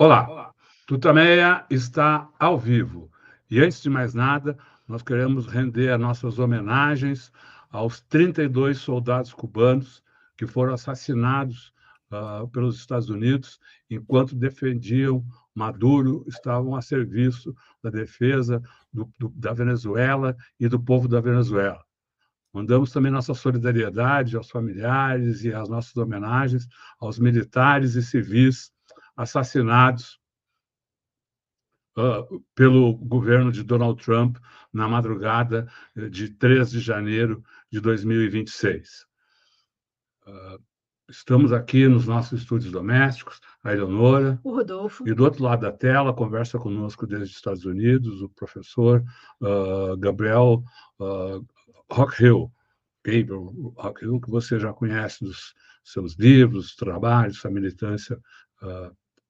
Olá, TUTAMÉIA está ao vivo. E antes de mais nada, nós queremos render as nossas homenagens aos 32 soldados cubanos que foram assassinados pelos Estados Unidos enquanto defendiam Maduro, estavam a serviço da defesa da Venezuela e do povo da Venezuela. Mandamos também nossa solidariedade aos familiares e as nossas homenagens aos militares e civis assassinados pelo governo de Donald Trump na madrugada de 3 de janeiro de 2026. Estamos aqui nos nossos estúdios domésticos, a Eleonora, o Rodolfo, e do outro lado da tela conversa conosco desde os Estados Unidos o professor Gabriel Rockhill, Gabriel Rockhill, que você já conhece dos seus livros, trabalhos, sua militância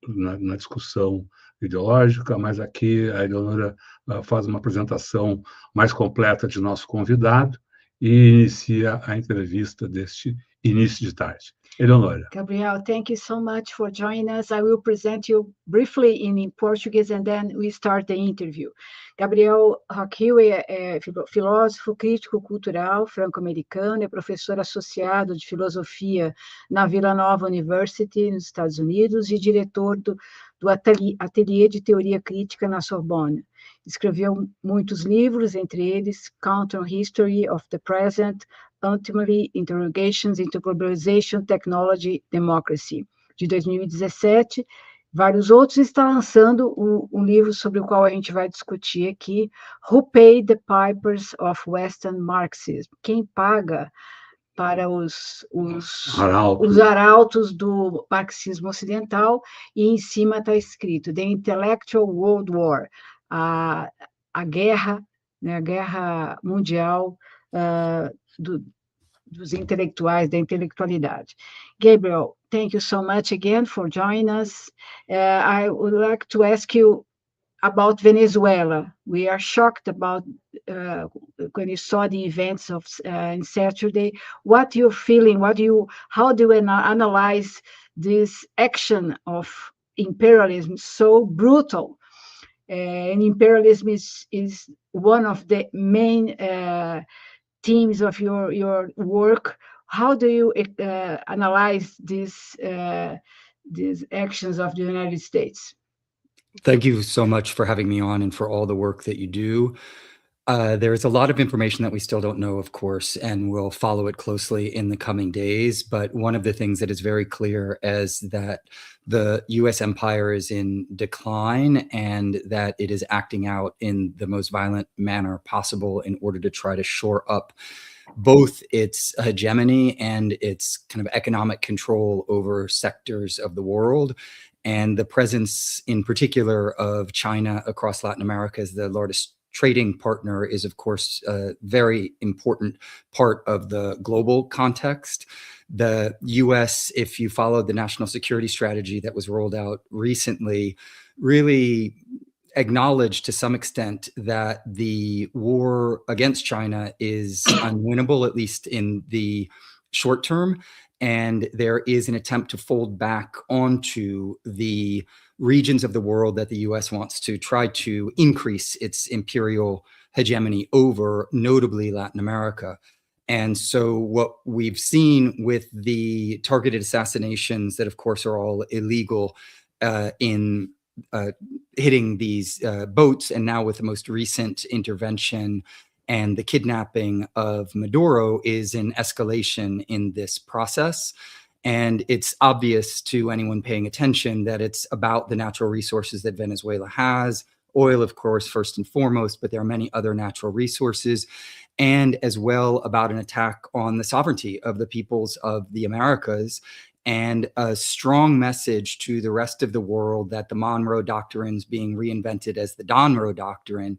na discussão ideológica, mas aqui a Eleonora faz uma apresentação mais completa de nosso convidado e inicia a entrevista deste início de tarde. Eleonora. Gabriel, thank you so much for joining us. I will present you briefly in Portuguese and then we start the interview. Gabriel Rockhill é filósofo, crítico cultural franco-americano, é professor associado de filosofia na Villanova University, nos Estados Unidos, e diretor do Atelier de Théorie Critique na Sorbonne. Escreveu muitos livros, entre eles Counter History of the Present, Ultimately, Interrogations into Globalization, Technology, Democracy, de 2017. Vários outros. Está lançando um livro sobre o qual a gente vai discutir aqui, Who Paid the Pipers of Western Marxism? Quem paga para os arautos do marxismo ocidental, e em cima está escrito The Intellectual World War, a guerra, né, a guerra mundial dos intelectuais, da intelectualidade. Gabriel, thank you so much again for joining us. I would like to ask you about Venezuela. We are shocked about when you saw the events of in Saturday. What you're feeling? How do you analyze this action of imperialism so brutal? And imperialism is one of the main themes of your work. How do you analyze these actions of the United States? Thank you so much for having me on and for all the work that you do. There's a lot of information that we still don't know, of course, and we'll follow it closely in the coming days. But one of the things that is very clear is that the U.S. empire is in decline and that it is acting out in the most violent manner possible in order to try to shore up both its hegemony and its kind of economic control over sectors of the world. And the presence in particular of China across Latin America as the largest trading partner is, of course, a very important part of the global context. The US, if you followed the national security strategy that was rolled out recently, really acknowledged to some extent that the war against China is unwinnable, at least in the short term. And there is an attempt to fold back onto the regions of the world that the US wants to try to increase its imperial hegemony over, notably Latin America. And so what we've seen with the targeted assassinations that, of course, are all illegal in hitting these boats, and now with the most recent intervention and the kidnapping of Maduro, is an escalation in this process. And it's obvious to anyone paying attention that it's about the natural resources that Venezuela has. Oil, of course, first and foremost, but there are many other natural resources. And as well about an attack on the sovereignty of the peoples of the Americas, and a strong message to the rest of the world that the Monroe Doctrine is being reinvented as the Donroe Doctrine.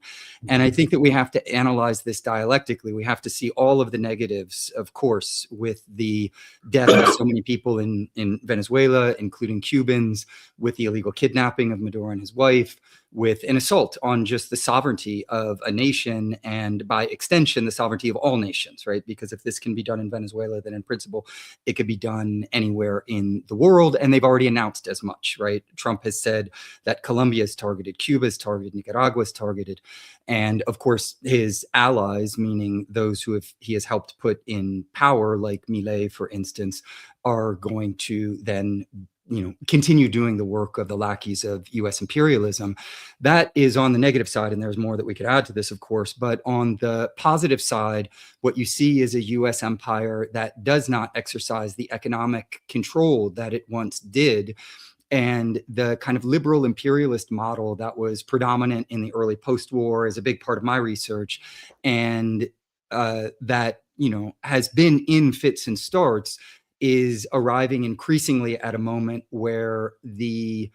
And I think that we have to analyze this dialectically. We have to see all of the negatives, of course, with the death of so many people in Venezuela, including Cubans, with the illegal kidnapping of Maduro and his wife, with an assault on just the sovereignty of a nation, and by extension, the sovereignty of all nations, right? Because if this can be done in Venezuela, then in principle, it could be done anywhere in the world. And they've already announced as much, right? Trump has said that Colombia is targeted, Cuba is targeted, Nicaragua is targeted. And of course, his allies, meaning those who he has helped put in power, like Milei, for instance, are going to then continue doing the work of the lackeys of US imperialism. That is on the negative side, and there's more that we could add to this, of course. But on the positive side, what you see is a US empire that does not exercise the economic control that it once did. And the kind of liberal imperialist model that was predominant in the early post-war is a big part of my research. And that, has been in fits and starts, is arriving increasingly at a moment where the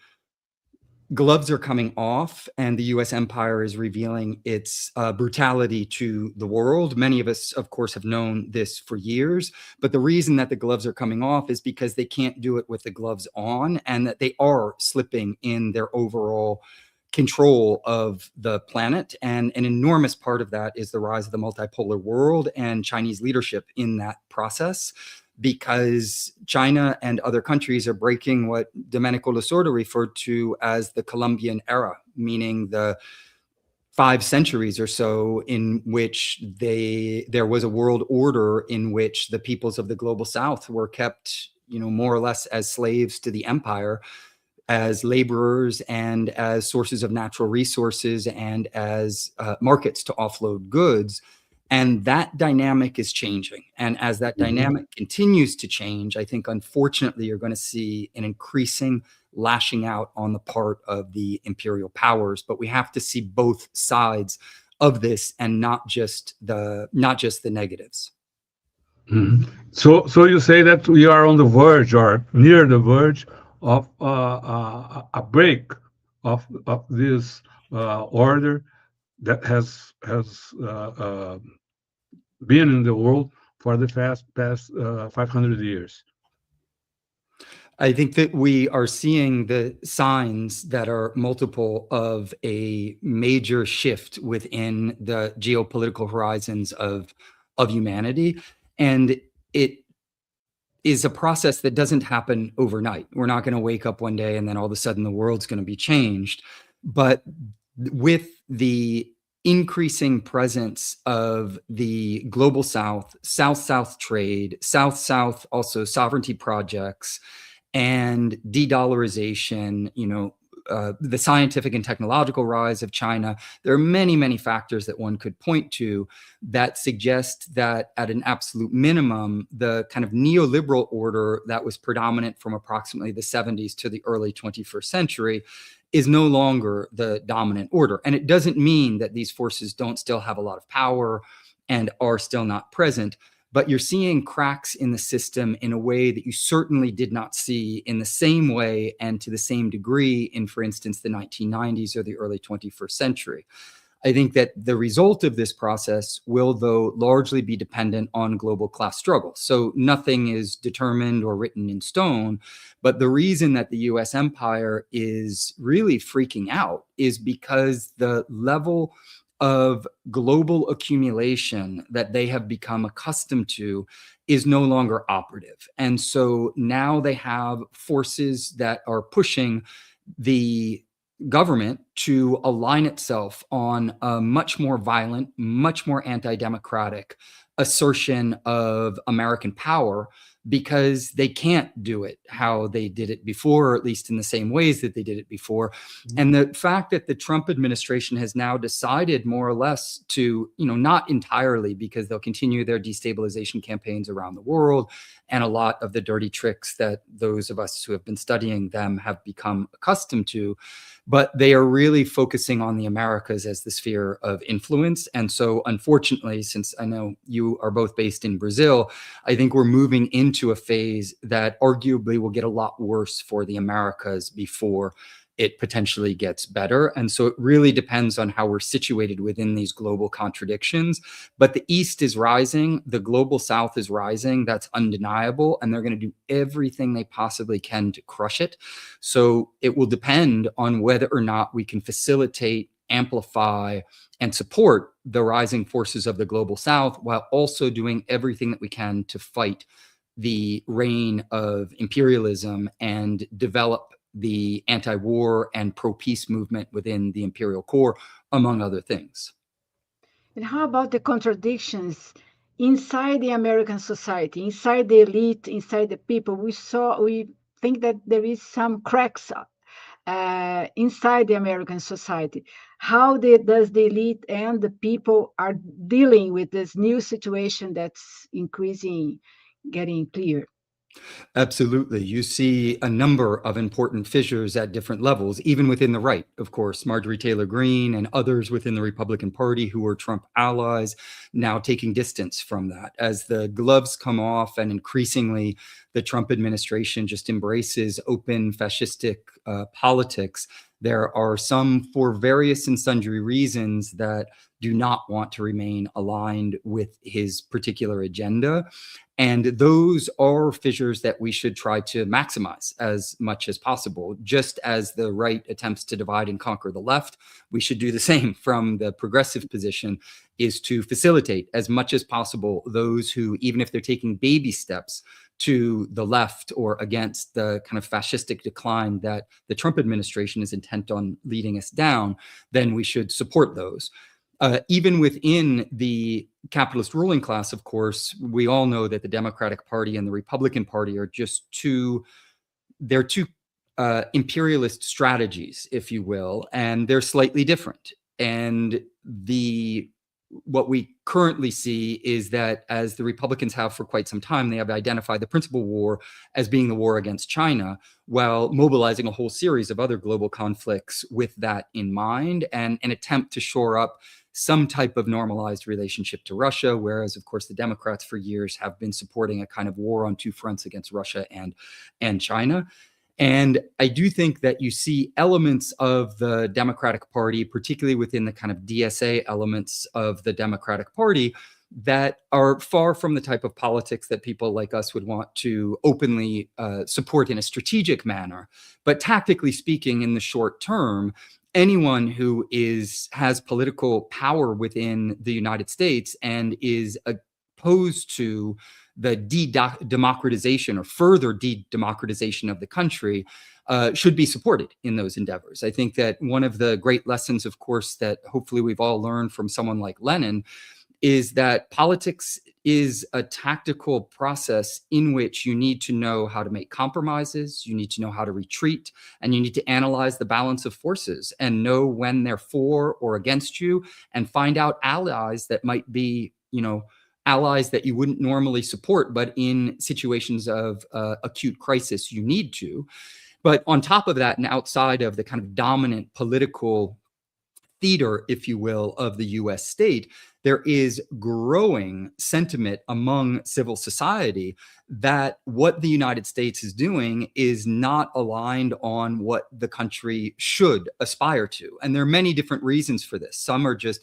gloves are coming off and the US empire is revealing its brutality to the world. Many of us, of course, have known this for years, but the reason that the gloves are coming off is because they can't do it with the gloves on, and that they are slipping in their overall control of the planet. And an enormous part of that is the rise of the multipolar world and Chinese leadership in that process, because China and other countries are breaking what Domenico Losurdo referred to as the Columbian era, meaning the 5 centuries or so in which there was a world order in which the peoples of the global South were kept, more or less as slaves to the empire, as laborers and as sources of natural resources and as markets to offload goods. And that dynamic is changing. And as that dynamic continues to change, I think, unfortunately, you're going to see an increasing lashing out on the part of the imperial powers. But we have to see both sides of this, and not just the negatives. So you say that we are on the verge, or near the verge, of a break of this order that has been in the world for the past 500 years. I think that we are seeing the signs that are multiple of a major shift within the geopolitical horizons of humanity. And it is a process that doesn't happen overnight. We're not going to wake up one day and then all of a sudden the world's going to be changed. But with the increasing presence of the global South, South-South trade, South-South also sovereignty projects, and de-dollarization, the scientific and technological rise of China, there are many, many factors that one could point to that suggest that at an absolute minimum, the kind of neoliberal order that was predominant from approximately the 70s to the early 21st century is no longer the dominant order. And it doesn't mean that these forces don't still have a lot of power and are still not present, but you're seeing cracks in the system in a way that you certainly did not see in the same way and to the same degree in, for instance, the 1990s or the early 21st century. I think that the result of this process will, though, largely be dependent on global class struggle. So nothing is determined or written in stone, but the reason that the US empire is really freaking out is because the level of global accumulation that they have become accustomed to is no longer operative. And so now they have forces that are pushing the government to align itself on a much more violent, much more anti-democratic assertion of American power, because they can't do it how they did it before, or at least in the same ways that they did it before. And the fact that the Trump administration has now decided more or less to, not entirely, because they'll continue their destabilization campaigns around the world, and a lot of the dirty tricks that those of us who have been studying them have become accustomed to, but they are really focusing on the Americas as the sphere of influence. And so unfortunately, since I know you are both based in Brazil, I think we're moving into a phase that arguably will get a lot worse for the Americas before it potentially gets better. And so it really depends on how we're situated within these global contradictions. But the East is rising, the global South is rising, that's undeniable, and they're going to do everything they possibly can to crush it. So it will depend on whether or not we can facilitate, amplify, and support the rising forces of the global South while also doing everything that we can to fight the reign of imperialism and develop the anti-war and pro-peace movement within the imperial core, among other things. And how about the contradictions inside the American society, inside the elite, inside the people? We think that there is some cracks inside the American society. How does the elite and the people are dealing with this new situation that's increasing, getting clear? Absolutely. You see a number of important fissures at different levels, even within the right, of course. Marjorie Taylor Greene and others within the Republican Party who were Trump allies now taking distance from that. As the gloves come off and increasingly the Trump administration just embraces open fascistic politics, there are some, for various and sundry reasons, that do not want to remain aligned with his particular agenda. And those are fissures that we should try to maximize as much as possible. Just as the right attempts to divide and conquer the left, we should do the same from the progressive position, is to facilitate as much as possible those who, even if they're taking baby steps to the left or against the kind of fascistic decline that the Trump administration is intent on leading us down, then we should support those. Even within the capitalist ruling class, of course, we all know that the Democratic Party and the Republican Party are just two imperialist strategies, if you will, and they're slightly different. And what we currently see is that, as the Republicans have for quite some time, they have identified the principal war as being the war against China, while mobilizing a whole series of other global conflicts with that in mind, and an attempt to shore up some type of normalized relationship to Russia, whereas, of course, the Democrats for years have been supporting a kind of war on two fronts against Russia and China. And I do think that you see elements of the Democratic Party, particularly within the kind of DSA elements of the Democratic Party, that are far from the type of politics that people like us would want to openly support in a strategic manner. But tactically speaking, in the short term, anyone who has political power within the United States and is opposed to the democratization or further de-democratization of the country should be supported in those endeavors. I think that one of the great lessons, of course, that hopefully we've all learned from someone like Lenin is that politics is a tactical process in which you need to know how to make compromises, you need to know how to retreat, and you need to analyze the balance of forces and know when they're for or against you, and find out allies that might be, allies that you wouldn't normally support, but in situations of acute crisis, you need to. But on top of that, and outside of the kind of dominant political theater, if you will, of the US state, there is growing sentiment among civil society that what the United States is doing is not aligned on what the country should aspire to. And there are many different reasons for this. Some are just,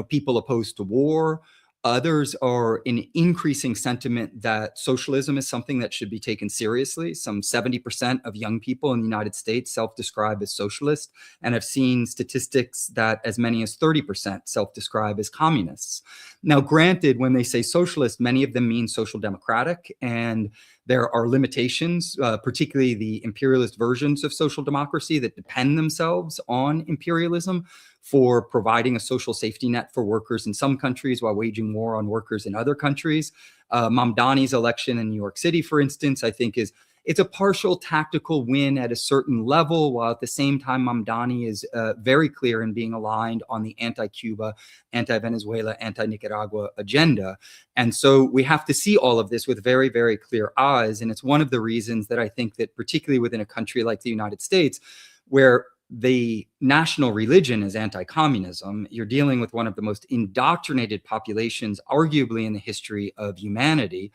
people opposed to war. Others are an increasing sentiment that socialism is something that should be taken seriously. Some 70% of young people in the United States self-describe as socialist, and have seen statistics that as many as 30% self-describe as communists. Now, granted, when they say socialist, many of them mean social democratic, and there are limitations, particularly the imperialist versions of social democracy that depend themselves on imperialism for providing a social safety net for workers in some countries while waging war on workers in other countries. Mamdani's election in New York City, for instance, I think it's a partial tactical win at a certain level, while at the same time Mamdani is very clear in being aligned on the anti-Cuba, anti-Venezuela, anti-Nicaragua agenda. And so we have to see all of this with very, very clear eyes. And it's one of the reasons that I think that particularly within a country like the United States, where the national religion is anti-communism, you're dealing with one of the most indoctrinated populations, arguably in the history of humanity.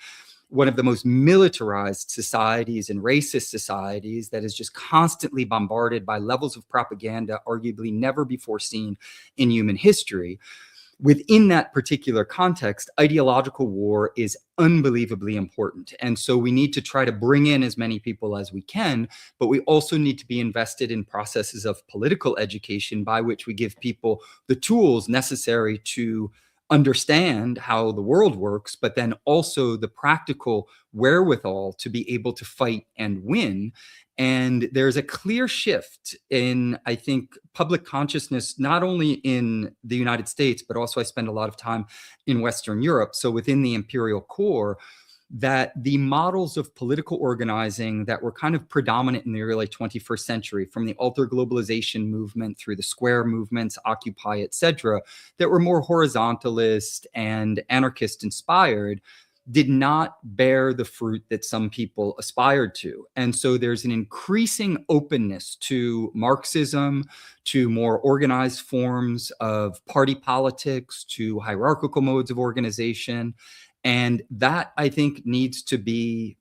one of the most militarized societies and racist societies that is just constantly bombarded by levels of propaganda arguably never before seen in human history. Within that particular context, ideological war is unbelievably important. And so we need to try to bring in as many people as we can, but we also need to be invested in processes of political education by which we give people the tools necessary to understand how the world works, but then also the practical wherewithal to be able to fight and win. And there's a clear shift in, I think, public consciousness, not only in the United States, but also I spend a lot of time in Western Europe. So within the imperial core, that the models of political organizing that were kind of predominant in the early 21st century, from the alter globalization movement through the square movements, Occupy, etc., that were more horizontalist and anarchist inspired, did not bear the fruit that some people aspired to. And so there's an increasing openness to Marxism, to more organized forms of party politics, to hierarchical modes of organization. And that, I think, needs to be,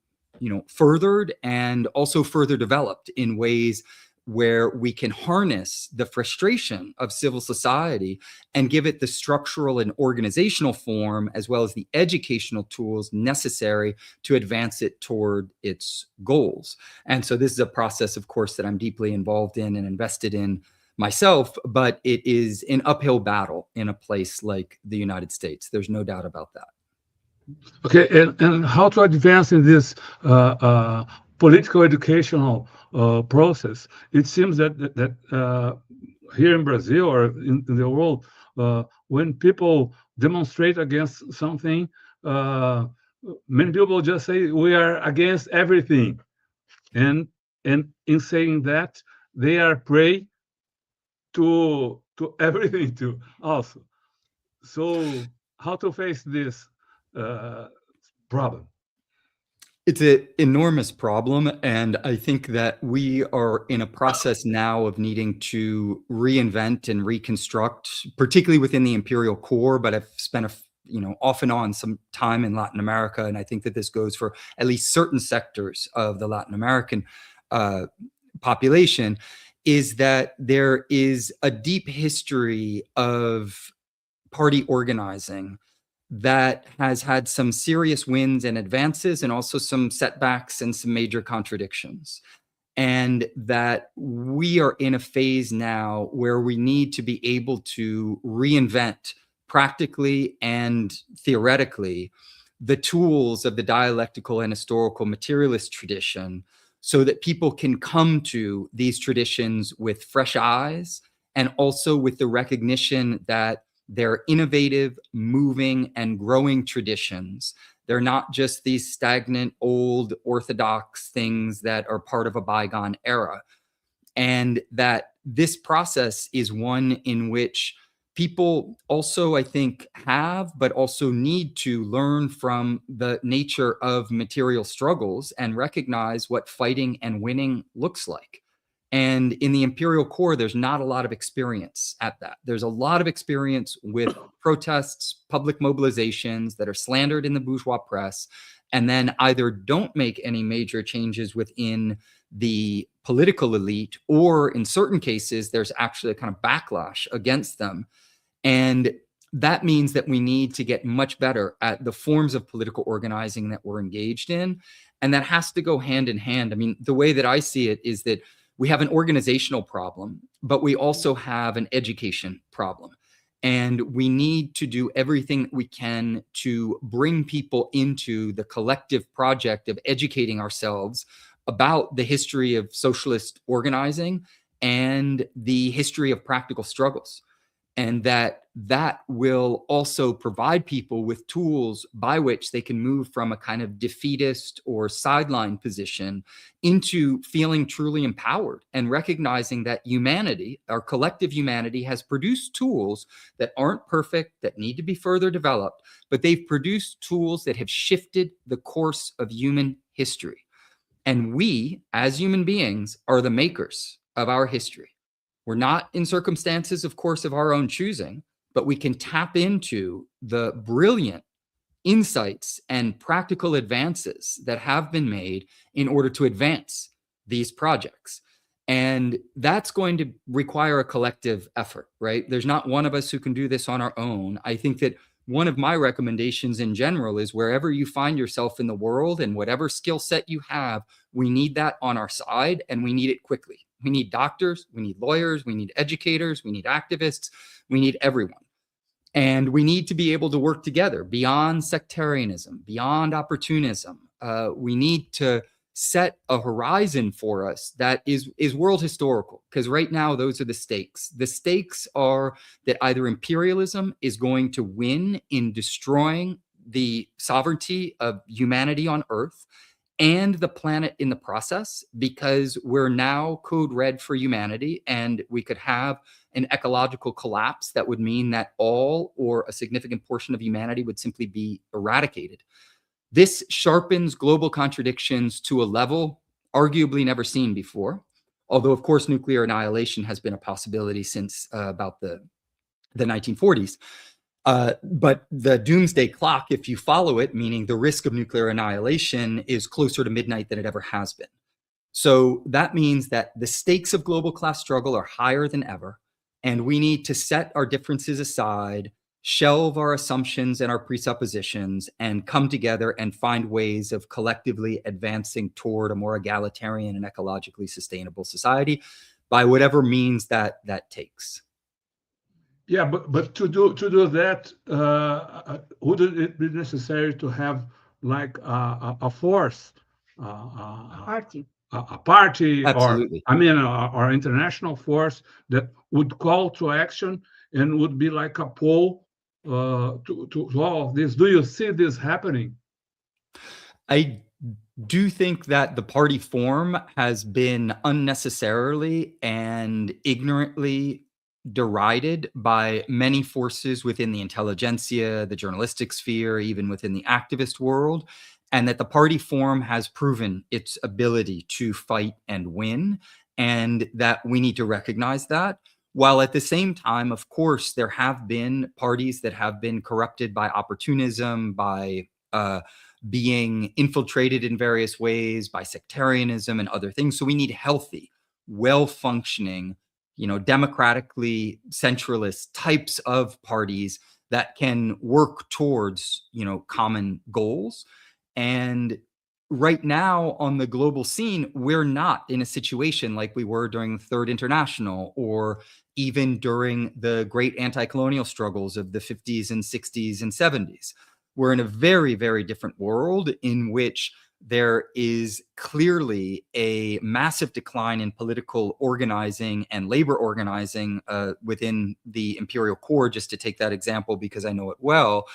furthered and also further developed in ways where we can harness the frustration of civil society and give it the structural and organizational form, as well as the educational tools necessary to advance it toward its goals. And so this is a process, of course, that I'm deeply involved in and invested in myself, but it is an uphill battle in a place like the United States. There's no doubt about that. Okay, and how to advance in this political educational process? It seems that here in Brazil or in the world, when people demonstrate against something, many people just say we are against everything, and in saying that, they are prey to everything too also. So how to face this problem? It's an enormous problem, and I think that we are in a process now of needing to reinvent and reconstruct, particularly within the imperial core, but I've spent off and on some time in Latin America, and I think that this goes for at least certain sectors of the Latin American population, is that there is a deep history of party organizing that has had some serious wins and advances, and also some setbacks and some major contradictions. And that we are in a phase now where we need to be able to reinvent practically and theoretically the tools of the dialectical and historical materialist tradition, so that people can come to these traditions with fresh eyes, and also with the recognition that they're innovative, moving, and growing traditions. They're not just these stagnant, old, orthodox things that are part of a bygone era. And that this process is one in which people also, I think, have, but also need to learn from the nature of material struggles and recognize what fighting and winning looks like. And in the imperial core, there's not a lot of experience at that. There's a lot of experience with protests, public mobilizations that are slandered in the bourgeois press, and then either don't make any major changes within the political elite, or in certain cases, there's actually a kind of backlash against them. And that means that we need to get much better at the forms of political organizing that we're engaged in. And that has to go hand in hand. I mean, the way that I see it is that we have an organizational problem, but we also have an education problem. And we need to do everything that we can to bring people into the collective project of educating ourselves about the history of socialist organizing and the history of practical struggles. And that will also provide people with tools by which they can move from a kind of defeatist or sideline position into feeling truly empowered, and recognizing that humanity, our collective humanity, has produced tools that aren't perfect, that need to be further developed, but they've produced tools that have shifted the course of human history. And we, as human beings, are the makers of our history. We're not in circumstances, of course, of our own choosing, but we can tap into the brilliant insights and practical advances that have been made in order to advance these projects. And that's going to require a collective effort, right? There's not one of us who can do this on our own. I think that one of my recommendations in general is wherever you find yourself in the world and whatever skill set you have, we need that on our side, and we need it quickly. We need doctors, we need lawyers, we need educators, we need activists, we need everyone. And we need to be able to work together beyond sectarianism, beyond opportunism. We need to set a horizon for us that is world historical, because right now those are the stakes. The stakes are that either imperialism is going to win in destroying the sovereignty of humanity on Earth and the planet in the process, because we're now code red for humanity, and we could have an ecological collapse that would mean that all or a significant portion of humanity would simply be eradicated. This sharpens global contradictions to a level arguably never seen before, although, of course, nuclear annihilation has been a possibility since about the 1940s. But the doomsday clock, if you follow it, meaning the risk of nuclear annihilation, is closer to midnight than it ever has been. So that means that the stakes of global class struggle are higher than ever, and we need to set our differences aside, shelve our assumptions and our presuppositions, and come together and find ways of collectively advancing toward a more egalitarian and ecologically sustainable society by whatever means that takes. Yeah, but to do that, would it be necessary to have like a force, Party. a party, Absolutely. or international force that would call to action and would be like a pole to all of this? Do you see this happening? I do think that the party form has been unnecessarily and ignorantly derided by many forces within the intelligentsia, the journalistic sphere, even within the activist world, and that the party form has proven its ability to fight and win, and that we need to recognize that. While at the same time, of course, there have been parties that have been corrupted by opportunism, by being infiltrated in various ways, by sectarianism and other things. So we need healthy, well-functioning, democratically centralist types of parties that can work towards, common goals. And right now on the global scene, we're not in a situation like we were during the Third International, or even during the great anti-colonial struggles of the 50s and 60s and 70s. We're in a very, very different world in which there is clearly a massive decline in political organizing and labor organizing within the imperial core, just to take that example because I know it well.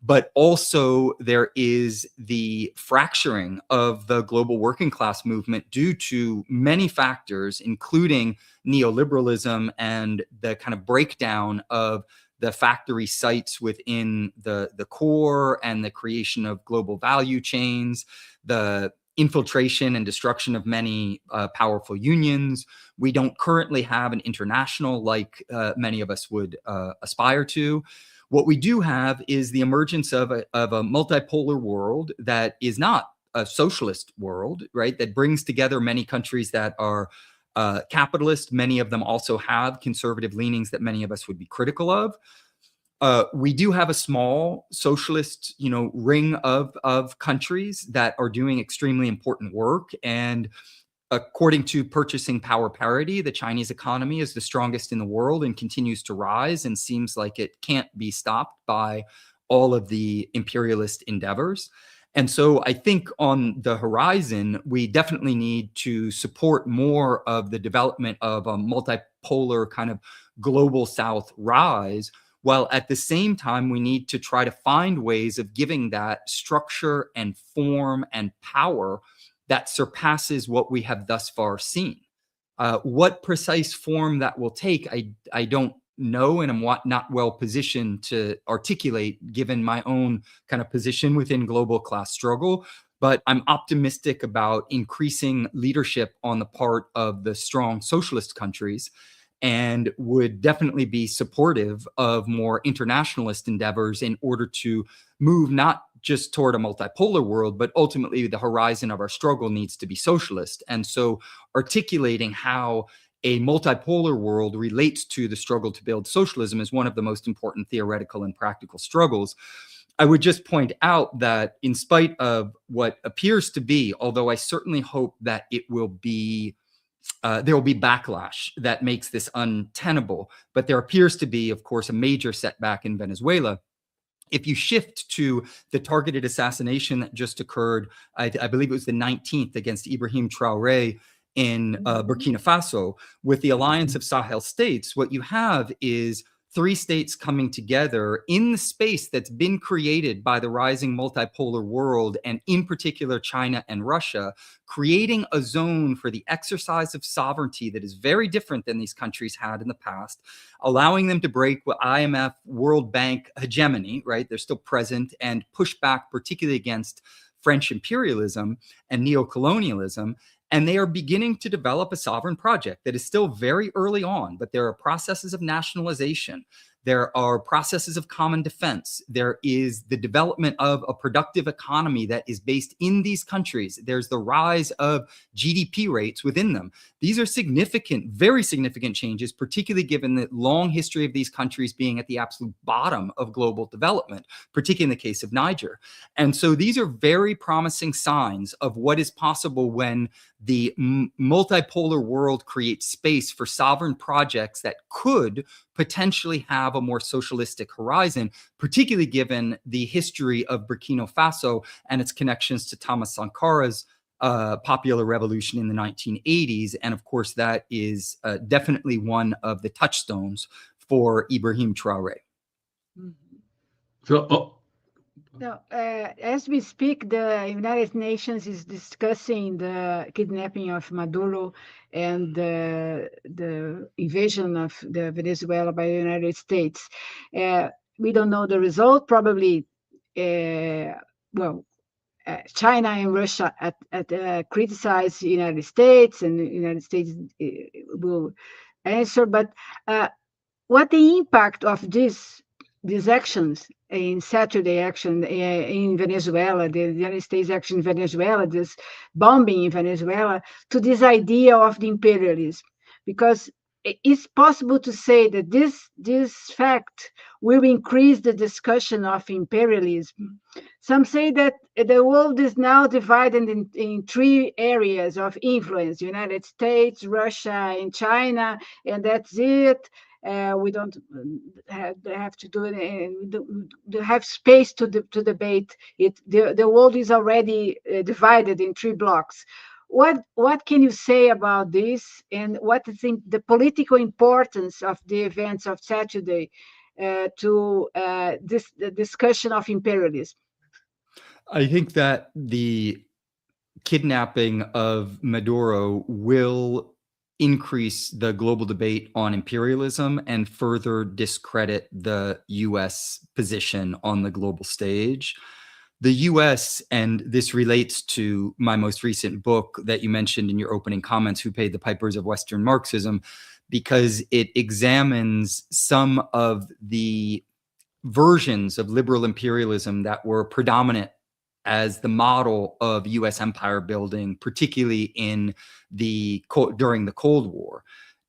But also there is the fracturing of the global working class movement due to many factors, including neoliberalism and the kind of breakdown of the factory sites within the core and the creation of global value chains, the infiltration and destruction of many powerful unions. We don't currently have an international like many of us would aspire to. What we do have is the emergence of a multipolar world that is not a socialist world, right? That brings together many countries that are capitalist. Many of them also have conservative leanings that many of us would be critical of. We do have a small socialist, ring of countries that are doing extremely important work. And according to Purchasing Power Parity, the Chinese economy is the strongest in the world and continues to rise and seems like it can't be stopped by all of the imperialist endeavors. And so I think on the horizon, we definitely need to support more of the development of a multipolar kind of global South rise, while at the same time, we need to try to find ways of giving that structure and form and power that surpasses what we have thus far seen. What precise form that will take, I don't know, and I'm not well positioned to articulate given my own kind of position within global class struggle. But I'm optimistic about increasing leadership on the part of the strong socialist countries. and would definitely be supportive of more internationalist endeavors in order to move not just toward a multipolar world, but ultimately the horizon of our struggle needs to be socialist. And so articulating how a multipolar world relates to the struggle to build socialism is one of the most important theoretical and practical struggles. I would just point out that in spite of what appears to be, although I certainly hope that it will be there will be backlash that makes this untenable. But there appears to be, of course, a major setback in Venezuela. If you shift to the targeted assassination that just occurred, I believe it was the 19th against Ibrahim Traoré in Burkina Faso, with the alliance of Sahel states, what you have is 3 states coming together in the space that's been created by the rising multipolar world, and in particular China and Russia, creating a zone for the exercise of sovereignty that is very different than these countries had in the past, allowing them to break what IMF, World Bank hegemony, right? They're still present, and push back particularly against French imperialism and neocolonialism. And they are beginning to develop a sovereign project that is still very early on, but there are processes of nationalization. There are processes of common defense. There is the development of a productive economy that is based in these countries. There's the rise of GDP rates within them. These are significant, very significant changes, particularly given the long history of these countries being at the absolute bottom of global development, particularly in the case of Niger. And so these are very promising signs of what is possible when the multipolar world creates space for sovereign projects that could potentially have a more socialistic horizon, particularly given the history of Burkina Faso and its connections to Thomas Sankara's popular revolution in the 1980s. And of course, that is definitely one of the touchstones for Ibrahim Traoré. Now, as we speak, the United Nations is discussing the kidnapping of Maduro and the invasion of the Venezuela by the United States. We don't know the result. Probably, China and Russia criticize the United States, and the United States will answer. But what the impact of these actions in Saturday action in Venezuela, the United States action in Venezuela, this bombing in Venezuela, to this idea of the imperialism? Because it's possible to say that this fact will increase the discussion of imperialism. Some say that the world is now divided in 3 areas of influence: United States, Russia, and China, and that's it. We don't have to do it, and we don't have space to debate it. The world is already divided in 3 blocks. What can you say about this, and what is the political importance of the events of Saturday to the discussion of imperialism? I think that the kidnapping of Maduro will increase the global debate on imperialism and further discredit the US position on the global stage. The US, and this relates to my most recent book that you mentioned in your opening comments, Who Paid the Pipers of Western Marxism, because it examines some of the versions of liberal imperialism that were predominant as the model of US empire building, particularly during the Cold War.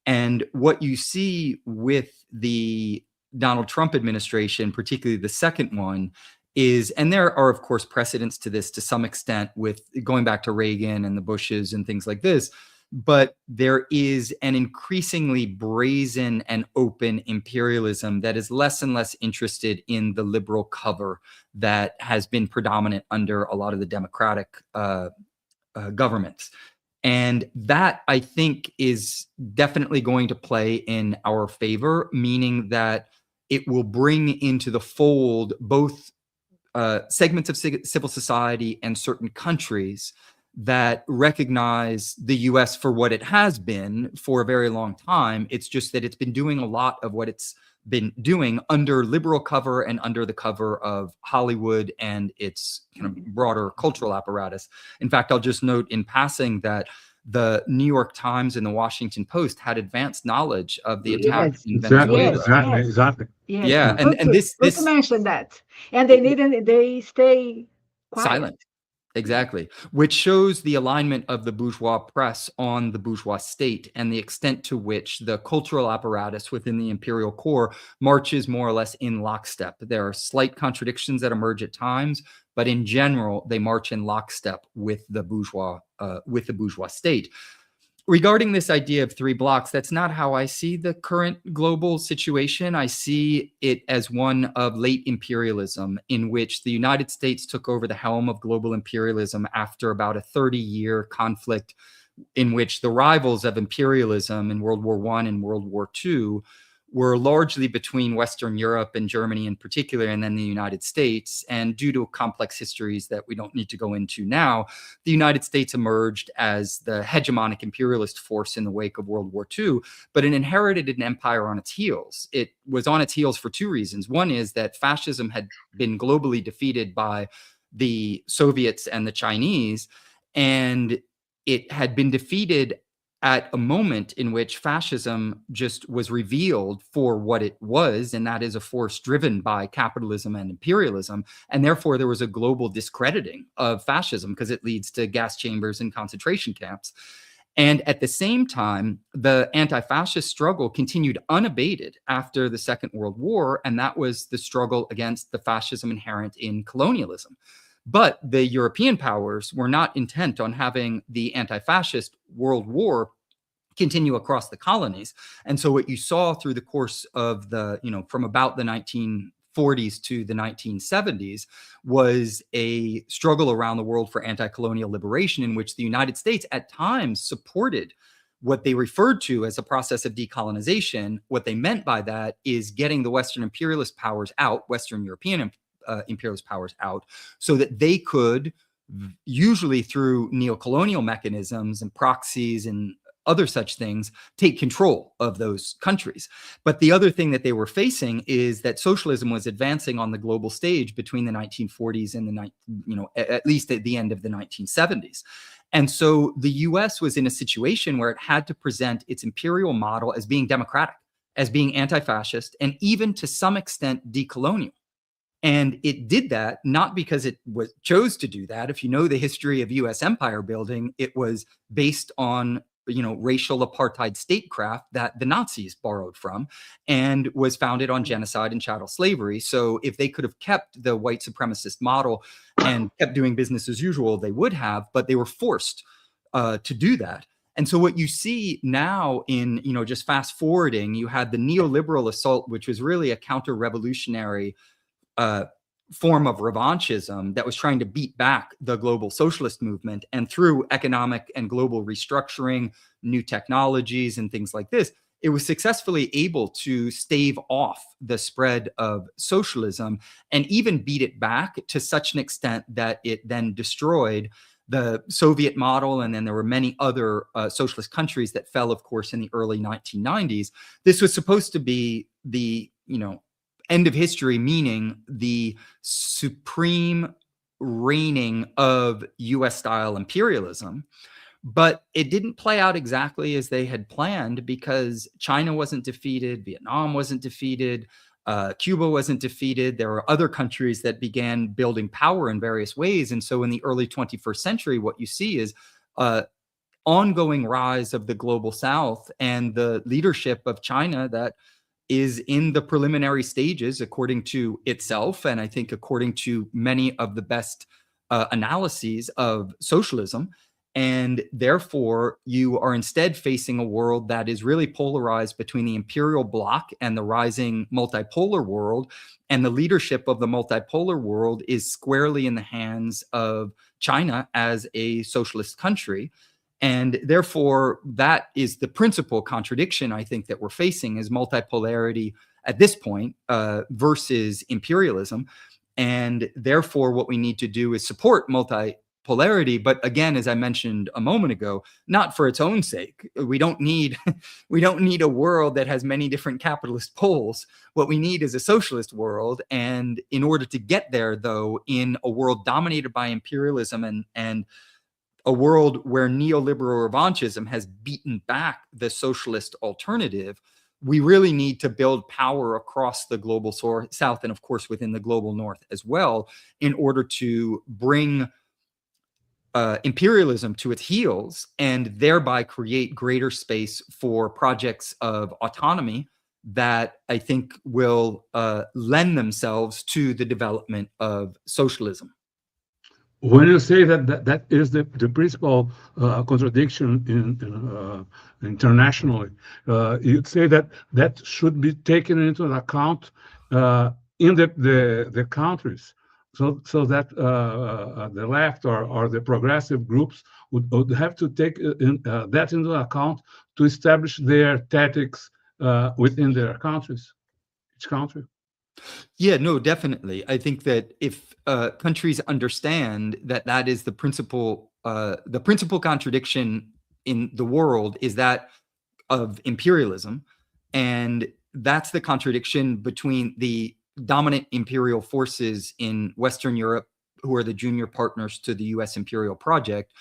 And what you see with the Donald Trump administration, particularly the second one, is, and there are of course precedents to this to some extent with going back to Reagan and the Bushes and things like this, but there is an increasingly brazen and open imperialism that is less and less interested in the liberal cover that has been predominant under a lot of the democratic governments. And that, I think, is definitely going to play in our favor, meaning that it will bring into the fold both segments of civil society and certain countries that recognize the US for what it has been for a very long time. It's just that it's been doing a lot of what it's been doing under liberal cover and under the cover of Hollywood and its kind of broader cultural apparatus. In fact, I'll just note in passing that the New York Times and the Washington Post had advanced knowledge of the attack Yes. in Venezuela. Exactly. Yes. Yeah, and Good to mention that. And they stay quiet. Silent. Exactly, which shows the alignment of the bourgeois press on the bourgeois state and the extent to which the cultural apparatus within the imperial core marches more or less in lockstep. There are slight contradictions that emerge at times, but in general, they march in lockstep with the bourgeois state. Regarding this idea of three blocks, that's not how I see the current global situation. I see it as one of late imperialism, in which the United States took over the helm of global imperialism after about a 30-year conflict in which the rivals of imperialism in World War I and World War II were largely between Western Europe and Germany in particular, and then the United States. And due to complex histories that we don't need to go into now, the United States emerged as the hegemonic imperialist force in the wake of World War II, but it inherited an empire on its heels. It was on its heels for two reasons. One is that fascism had been globally defeated by the Soviets and the Chinese, and it had been defeated at a moment in which fascism just was revealed for what it was, and that is a force driven by capitalism and imperialism. And therefore, there was a global discrediting of fascism because it leads to gas chambers and concentration camps. And at the same time, the anti-fascist struggle continued unabated after the Second World War, and that was the struggle against the fascism inherent in colonialism. But the European powers were not intent on having the anti-fascist World War continue across the colonies. And so what you saw through the course of the, from about the 1940s to the 1970s was a struggle around the world for anti-colonial liberation, in which the United States at times supported what they referred to as a process of decolonization. What they meant by that is getting the Western imperialist powers out, Western European imperialist powers out, so that they could, usually through neocolonial mechanisms and proxies and other such things, take control of those countries. But the other thing that they were facing is that socialism was advancing on the global stage between the 1940s and at least at the end of the 1970s. And so the US was in a situation where it had to present its imperial model as being democratic, as being anti-fascist, and even to some extent decolonial. And it did that not because it chose to do that. If you know the history of US empire building, it was based on racial apartheid statecraft that the Nazis borrowed from, and was founded on genocide and chattel slavery. So if they could have kept the white supremacist model and kept doing business as usual, they would have, but they were forced to do that. And so what you see now in, just fast forwarding, you had the neoliberal assault, which was really a counter-revolutionary form of revanchism that was trying to beat back the global socialist movement. And through economic and global restructuring, new technologies and things like this, it was successfully able to stave off the spread of socialism and even beat it back to such an extent that it then destroyed the Soviet model. And then there were many other socialist countries that fell, of course, in the early 1990s. This was supposed to be the, end of history, meaning the supreme reigning of US-style imperialism. But it didn't play out exactly as they had planned, because China wasn't defeated, Vietnam wasn't defeated, Cuba wasn't defeated. There were other countries that began building power in various ways. And so in the early 21st century, what you see is ongoing rise of the global South and the leadership of China that is in the preliminary stages, according to itself, and I think according to many of the best analyses of socialism. And therefore, you are instead facing a world that is really polarized between the imperial bloc and the rising multipolar world. And the leadership of the multipolar world is squarely in the hands of China as a socialist country. And therefore, that is the principal contradiction, I think, that we're facing, is multipolarity at this point versus imperialism. And therefore, what we need to do is support multipolarity. But again, as I mentioned a moment ago, not for its own sake. We don't need a world that has many different capitalist poles. What we need is a socialist world. And in order to get there, though, in a world dominated by imperialism and a world where neoliberal revanchism has beaten back the socialist alternative, we really need to build power across the global south and, of course, within the global north as well, in order to bring imperialism to its heels and thereby create greater space for projects of autonomy that I think will lend themselves to the development of socialism. When you say that is the principal contradiction internationally, you'd say that should be taken into account in the countries, so that the left or the progressive groups would have to take that into account to establish their tactics within their countries, each country. Yeah, no, definitely. I think that if countries understand that that is the principal contradiction in the world is that of imperialism, and that's the contradiction between the dominant imperial forces in Western Europe, who are the junior partners to the US imperial project,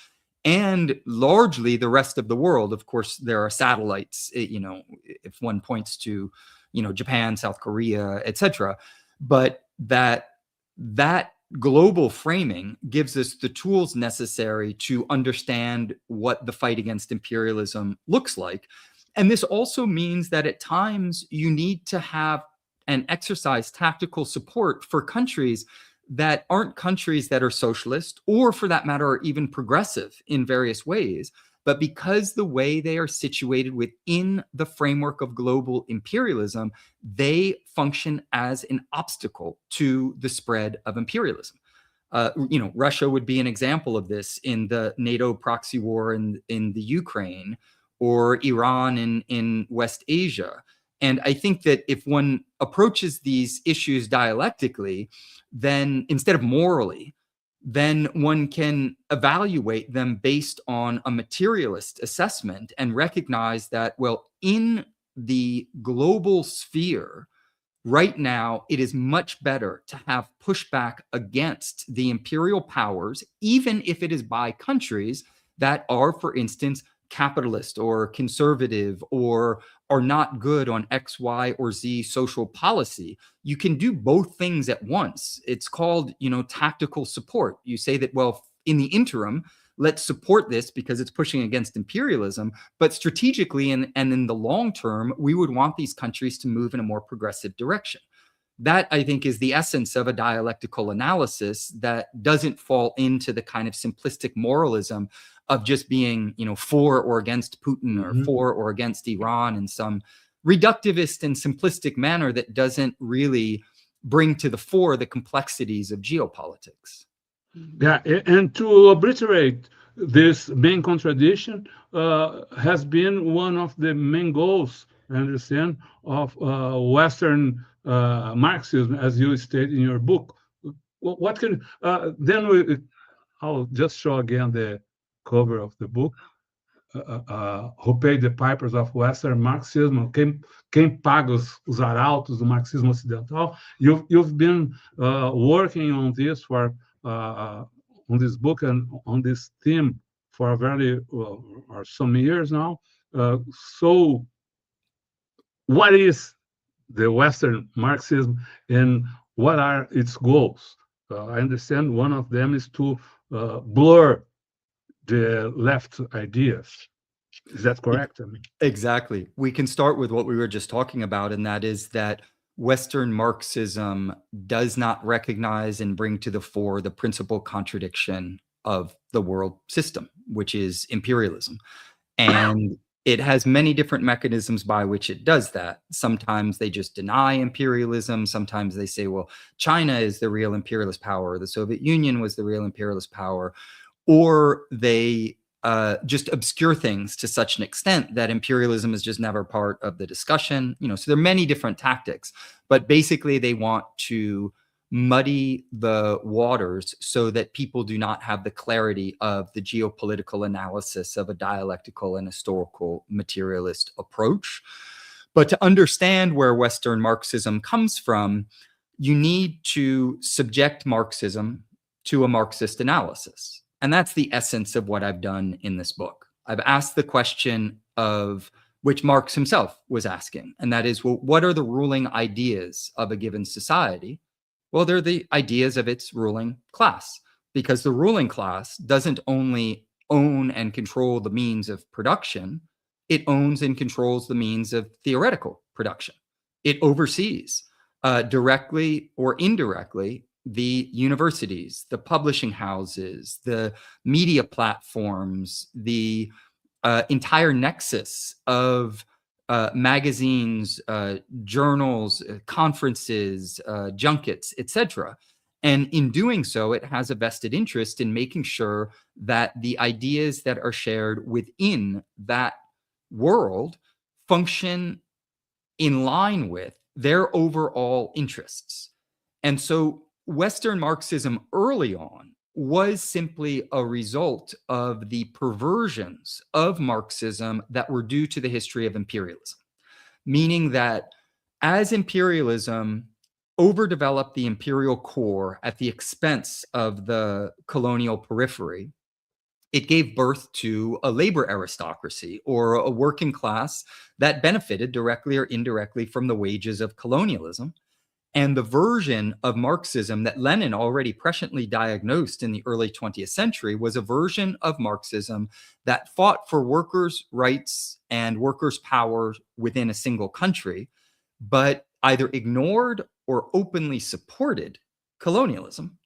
and largely the rest of the world. Of course, there are satellites, if one points to, Japan, South Korea, etc. But that global framing gives us the tools necessary to understand what the fight against imperialism looks like. And this also means that at times you need to have and exercise tactical support for countries that aren't countries that are socialist, or for that matter, are even progressive in various ways. But because the way they are situated within the framework of global imperialism, they function as an obstacle to the spread of imperialism. Russia would be an example of this in the NATO proxy war in the Ukraine, or Iran in West Asia. And I think that if one approaches these issues dialectically, then instead of morally, then one can evaluate them based on a materialist assessment and recognize that, well, in the global sphere, right now, it is much better to have pushback against the imperial powers, even if it is by countries that are, for instance, capitalist or conservative or are not good on X, Y, or Z social policy. You can do both things at once. It's called, tactical support. You say that, well, in the interim, let's support this because it's pushing against imperialism. But strategically and in the long term, we would want these countries to move in a more progressive direction. That, I think, is the essence of a dialectical analysis that doesn't fall into the kind of simplistic moralism of just being, for or against Putin or for or against Iran in some reductivist and simplistic manner that doesn't really bring to the fore the complexities of geopolitics. Yeah, and to obliterate this main contradiction has been one of the main goals, I understand, of Western Marxism, as you state in your book. What can I'll just show again the cover of the book. Who paid the pipers of Western Marxism? Quem paga os arautos do marxismo ocidental? You've been working on this on this book and on this theme for a very or some years now. So, what is the Western Marxism and what are its goals? I understand one of them is to blur the left ideas. Is that correct? Exactly. We can start with what we were just talking about, and that is that Western Marxism does not recognize and bring to the fore the principal contradiction of the world system, which is imperialism. And it has many different mechanisms by which it does that. Sometimes they just deny imperialism. Sometimes they say, well, China is the real imperialist power. The Soviet Union was the real imperialist power. Or they just obscure things to such an extent that imperialism is just never part of the discussion. So there are many different tactics, but basically they want to muddy the waters so that people do not have the clarity of the geopolitical analysis of a dialectical and historical materialist approach. But to understand where Western Marxism comes from, you need to subject Marxism to a Marxist analysis. And that's the essence of what I've done in this book. I've asked the question of which Marx himself was asking, and that is, well, what are the ruling ideas of a given society? Well, they're the ideas of its ruling class, because the ruling class doesn't only own and control the means of production, it owns and controls the means of theoretical production. It oversees, directly or indirectly, the universities, the publishing houses, the media platforms, the entire nexus of magazines, journals, conferences, junkets, etc. And in doing so, it has a vested interest in making sure that the ideas that are shared within that world function in line with their overall interests. And so Western Marxism early on was simply a result of the perversions of Marxism that were due to the history of imperialism, meaning that as imperialism overdeveloped the imperial core at the expense of the colonial periphery, it gave birth to a labor aristocracy or a working class that benefited directly or indirectly from the wages of colonialism. And the version of Marxism that Lenin already presciently diagnosed in the early 20th century was a version of Marxism that fought for workers' rights and workers' power within a single country, but either ignored or openly supported colonialism,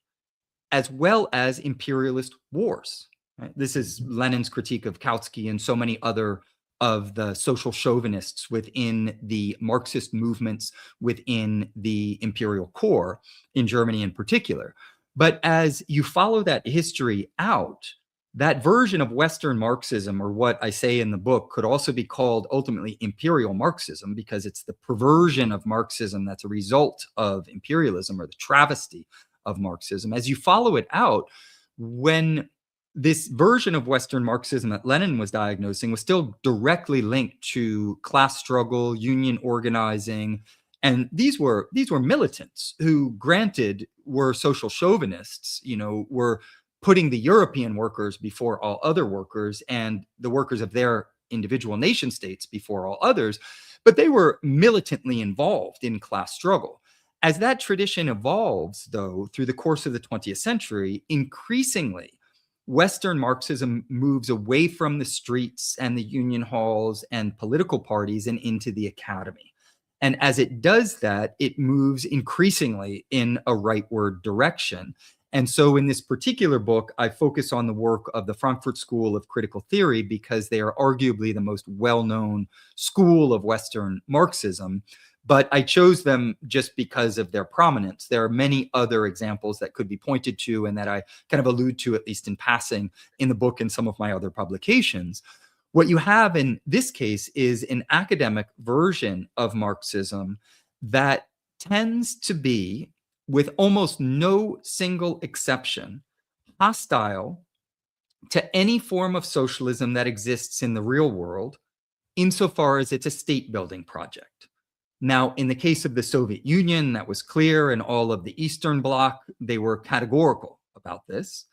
as well as imperialist wars. Right? This is Lenin's critique of Kautsky and so many other of the social chauvinists within the Marxist movements within the imperial core in Germany in particular. But as you follow that history out, that version of Western Marxism, or what I say in the book, could also be called ultimately imperial Marxism, because it's the perversion of Marxism that's a result of imperialism, or the travesty of Marxism. As you follow it out, when this version of Western Marxism that Lenin was diagnosing was still directly linked to class struggle, union organizing, and these were militants who, granted, were social chauvinists, were putting the European workers before all other workers and the workers of their individual nation states before all others, but they were militantly involved in class struggle. As that tradition evolves, though, through the course of the 20th century, increasingly, Western Marxism moves away from the streets and the union halls and political parties and into the academy. And as it does that, it moves increasingly in a rightward direction. And so in this particular book, I focus on the work of the Frankfurt School of Critical Theory because they are arguably the most well-known school of Western Marxism. But I chose them just because of their prominence. There are many other examples that could be pointed to and that I kind of allude to, at least in passing, in the book and some of my other publications. What you have in this case is an academic version of Marxism that tends to be, with almost no single exception, hostile to any form of socialism that exists in the real world, insofar as it's a state-building project. Now, in the case of the Soviet Union, that was clear, and all of the Eastern Bloc, they were categorical about this.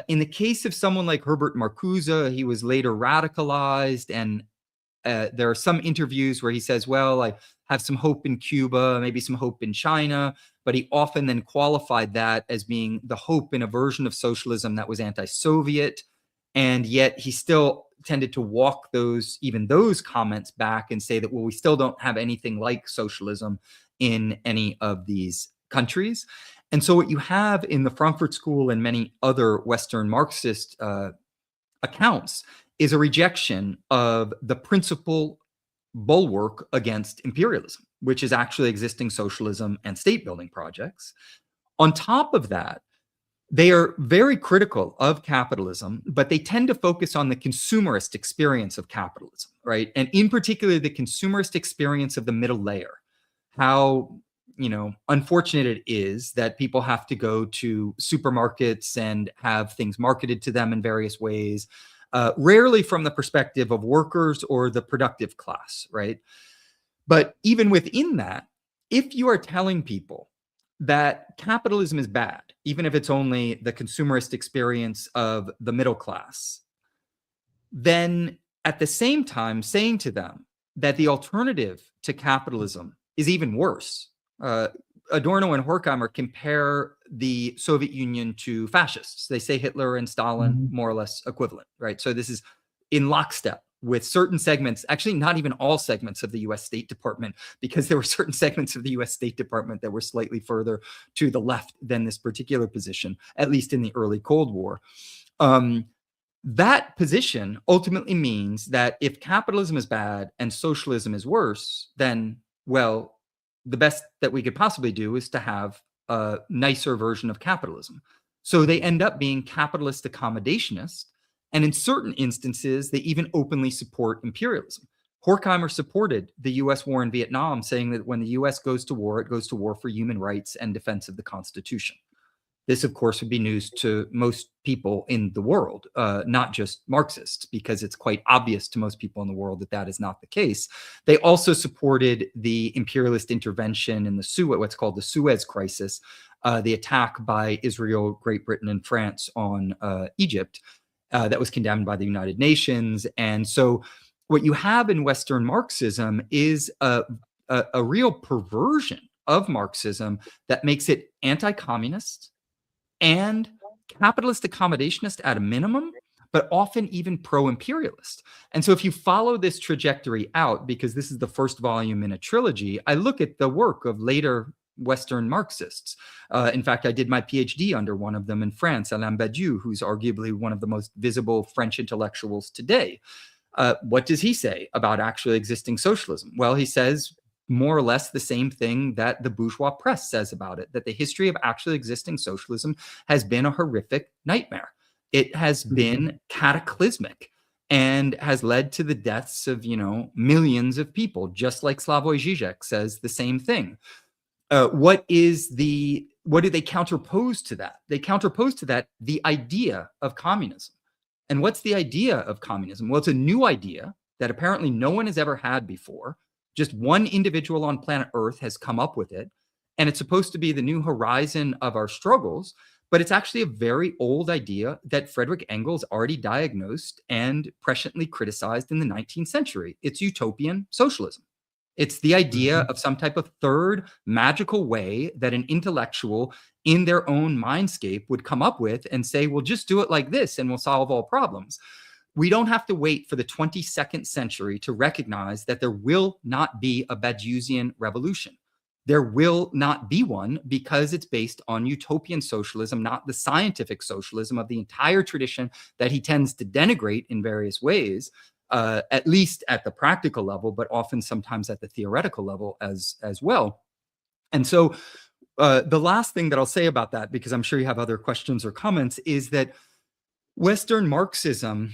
In the case of someone like Herbert Marcuse, he was later radicalized, and there are some interviews where he says, well, I have some hope in Cuba, maybe some hope in China, but he often then qualified that as being the hope in a version of socialism that was anti-Soviet, and yet he still tended to walk even those comments back and say that, well, we still don't have anything like socialism in any of these countries. And so what you have in the Frankfurt School and many other Western Marxist accounts is a rejection of the principal bulwark against imperialism, which is actually existing socialism and state-building projects. On top of that, they are very critical of capitalism, but they tend to focus on the consumerist experience of capitalism, right? And in particular, the consumerist experience of the middle layer. How, unfortunate it is that people have to go to supermarkets and have things marketed to them in various ways, rarely from the perspective of workers or the productive class, right? But even within that, if you are telling people that capitalism is bad, even if it's only the consumerist experience of the middle class, then at the same time saying to them that the alternative to capitalism is even worse. Adorno and Horkheimer compare the Soviet Union to fascists. They say Hitler and Stalin more or less equivalent, right? So this is in lockstep with certain segments, actually not even all segments of the US State Department, because there were certain segments of the US State Department that were slightly further to the left than this particular position, at least in the early Cold War. That position ultimately means that if capitalism is bad and socialism is worse, then, well, the best that we could possibly do is to have a nicer version of capitalism. So they end up being capitalist accommodationist. And in certain instances, they even openly support imperialism. Horkheimer supported the US war in Vietnam, saying that when the US goes to war, it goes to war for human rights and defense of the Constitution. This, of course, would be news to most people in the world, not just Marxists, because it's quite obvious to most people in the world that that is not the case. They also supported the imperialist intervention in the what's called the Suez Crisis, the attack by Israel, Great Britain, and France on Egypt that was condemned by the United Nations. And so what you have in Western Marxism is a real perversion of Marxism that makes it anti-communist and capitalist accommodationist at a minimum, but often even pro-imperialist. And so if you follow this trajectory out, because this is the first volume in a trilogy, I look at the work of later Western Marxists. In fact, I did my PhD under one of them in France, Alain Badiou, who's arguably one of the most visible French intellectuals today. What does he say about actually existing socialism? Well, he says more or less the same thing that the bourgeois press says about it, that the history of actually existing socialism has been a horrific nightmare. It has been cataclysmic and has led to the deaths of, millions of people, just like Slavoj Žižek says the same thing. What do they counterpose to that? They counterpose to that the idea of communism. And what's the idea of communism? Well, it's a new idea that apparently no one has ever had before. Just one individual on planet Earth has come up with it, and it's supposed to be the new horizon of our struggles, but it's actually a very old idea that Friedrich Engels already diagnosed and presciently criticized in the 19th century. It's utopian socialism. It's the idea of some type of third magical way that an intellectual in their own mindscape would come up with and say, well, just do it like this and we'll solve all problems. We don't have to wait for the 22nd century to recognize that there will not be a Badiousian revolution. There will not be one because it's based on utopian socialism, not the scientific socialism of the entire tradition that he tends to denigrate in various ways, at least at the practical level, but often sometimes at the theoretical level as well. And so the last thing that I'll say about that, because I'm sure you have other questions or comments, is that Western Marxism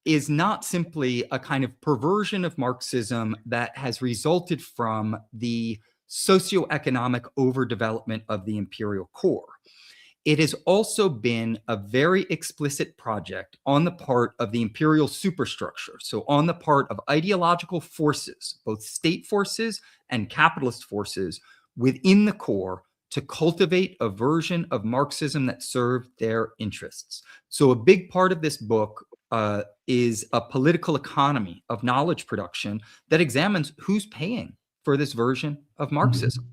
is not simply a kind of perversion of Marxism that has resulted from the socioeconomic overdevelopment of the imperial core. It has also been a very explicit project on the part of the imperial superstructure. So on the part of ideological forces, both state forces and capitalist forces within the core, to cultivate a version of Marxism that served their interests. So a big part of this book is a political economy of knowledge production that examines who's paying for this version of Marxism.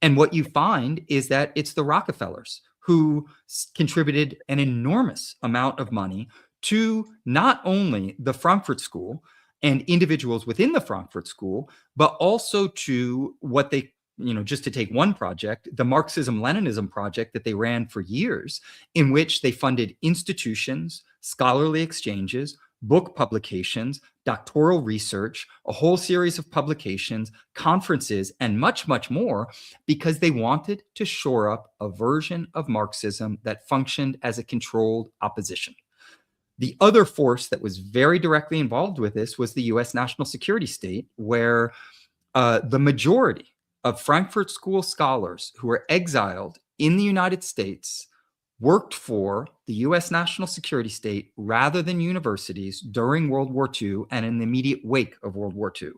And what you find is that it's the Rockefellers who contributed an enormous amount of money to not only the Frankfurt School and individuals within the Frankfurt School, but also to what they, just to take one project, the Marxism-Leninism project that they ran for years, in which they funded institutions, scholarly exchanges, book publications, doctoral research, a whole series of publications, conferences, and much, much more, because they wanted to shore up a version of Marxism that functioned as a controlled opposition. The other force that was very directly involved with this was the US national security state, where the majority of Frankfurt School scholars who were exiled in the United States worked for the US national security state rather than universities during World War II and in the immediate wake of World War II.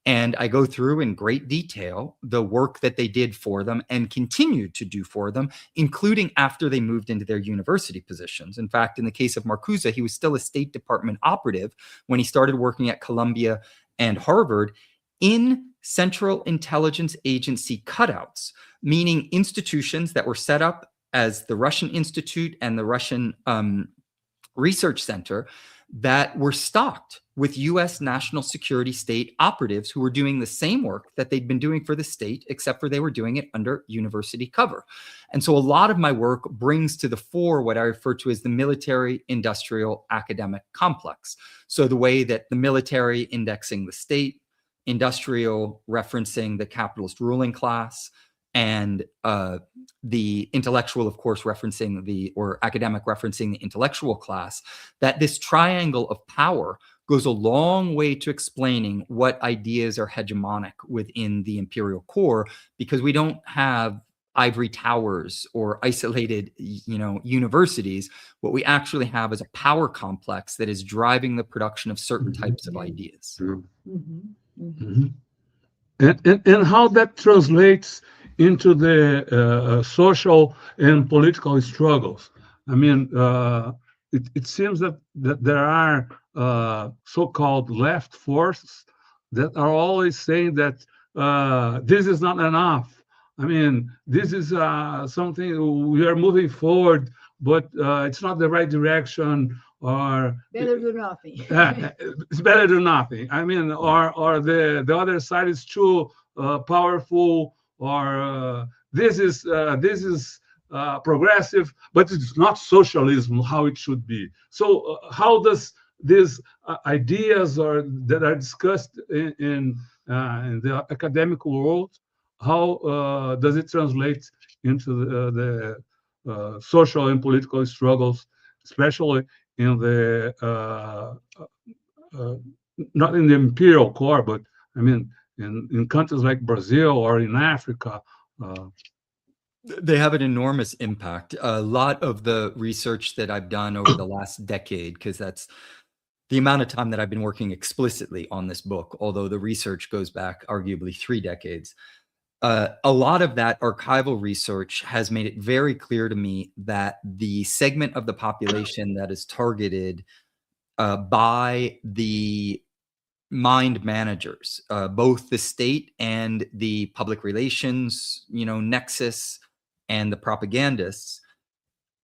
And I go through in great detail the work that they did for them and continued to do for them, including after they moved into their university positions. In fact, in the case of Marcuse, he was still a State Department operative when he started working at Columbia and Harvard in Central Intelligence Agency cutouts, meaning institutions that were set up as the Russian Institute and the Russian Research Center that were stocked with US national security state operatives who were doing the same work that they'd been doing for the state, except for they were doing it under university cover. And so a lot of my work brings to the fore what I refer to as the military industrial academic complex. So the way that the military indexing the state, industrial referencing the capitalist ruling class, and the intellectual, of course, referencing or academic referencing the intellectual class, that this triangle of power goes a long way to explaining what ideas are hegemonic within the imperial core, because we don't have ivory towers or isolated, universities. What we actually have is a power complex that is driving the production of certain types of ideas. And how that translates into the social and political struggles. I mean, it seems that there are so-called left forces that are always saying that this is not enough. I mean, this is something we are moving forward, but it's not the right direction, or better do nothing. It's better than nothing. I mean, or the other side is too powerful, or this is progressive, but it's not socialism how it should be. So how does these ideas that are discussed in the academic world, how does it translate into the social and political struggles, especially in the not in the imperial core, but I mean in countries like Brazil or in Africa? They have an enormous impact. A lot of the research that I've done over the last decade, because that's the amount of time that I've been working explicitly on this book, although the research goes back arguably 3 decades. A lot of that archival research has made it very clear to me that the segment of the population that is targeted by the mind managers, both the state and the public relations, nexus, and the propagandists,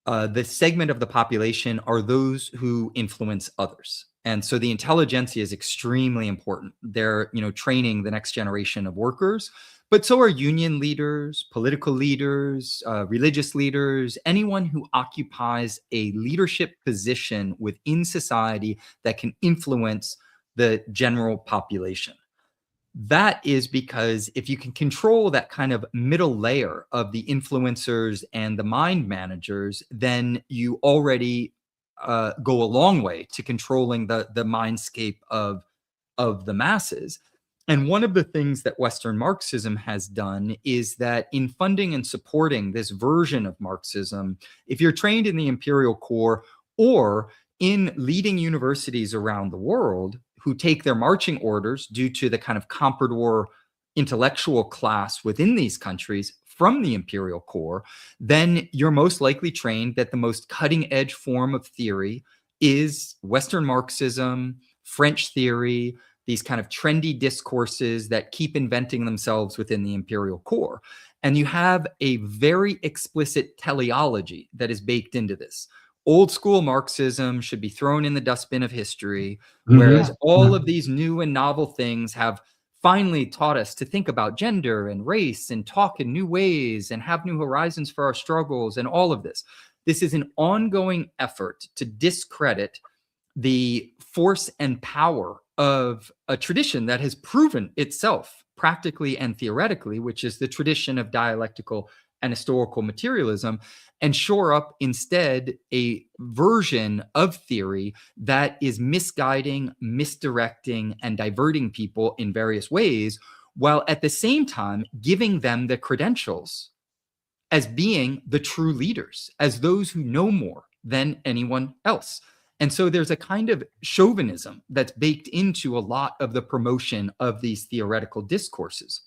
the segment of the population are those who influence others. And so the intelligentsia is extremely important. They're, training the next generation of workers, but so are union leaders, political leaders, religious leaders, anyone who occupies a leadership position within society that can influence the general population. That is because if you can control that kind of middle layer of the influencers and the mind managers, then you already go a long way to controlling the mindscape of the masses. And one of the things that Western Marxism has done is that in funding and supporting this version of Marxism, if you're trained in the imperial core or in leading universities around the world who take their marching orders due to the kind of comprador intellectual class within these countries from the imperial core, then you're most likely trained that the most cutting edge form of theory is Western Marxism, French theory, these kind of trendy discourses that keep inventing themselves within the imperial core. And you have a very explicit teleology that is baked into this. Old school Marxism should be thrown in the dustbin of history, whereas all of these new and novel things have finally taught us to think about gender and race and talk in new ways and have new horizons for our struggles and all of this. This is an ongoing effort to discredit the force and power of a tradition that has proven itself practically and theoretically, which is the tradition of dialectical and historical materialism, and shore up instead a version of theory that is misguiding, misdirecting, and diverting people in various ways, while at the same time giving them the credentials as being the true leaders, as those who know more than anyone else. And so there's a kind of chauvinism that's baked into a lot of the promotion of these theoretical discourses.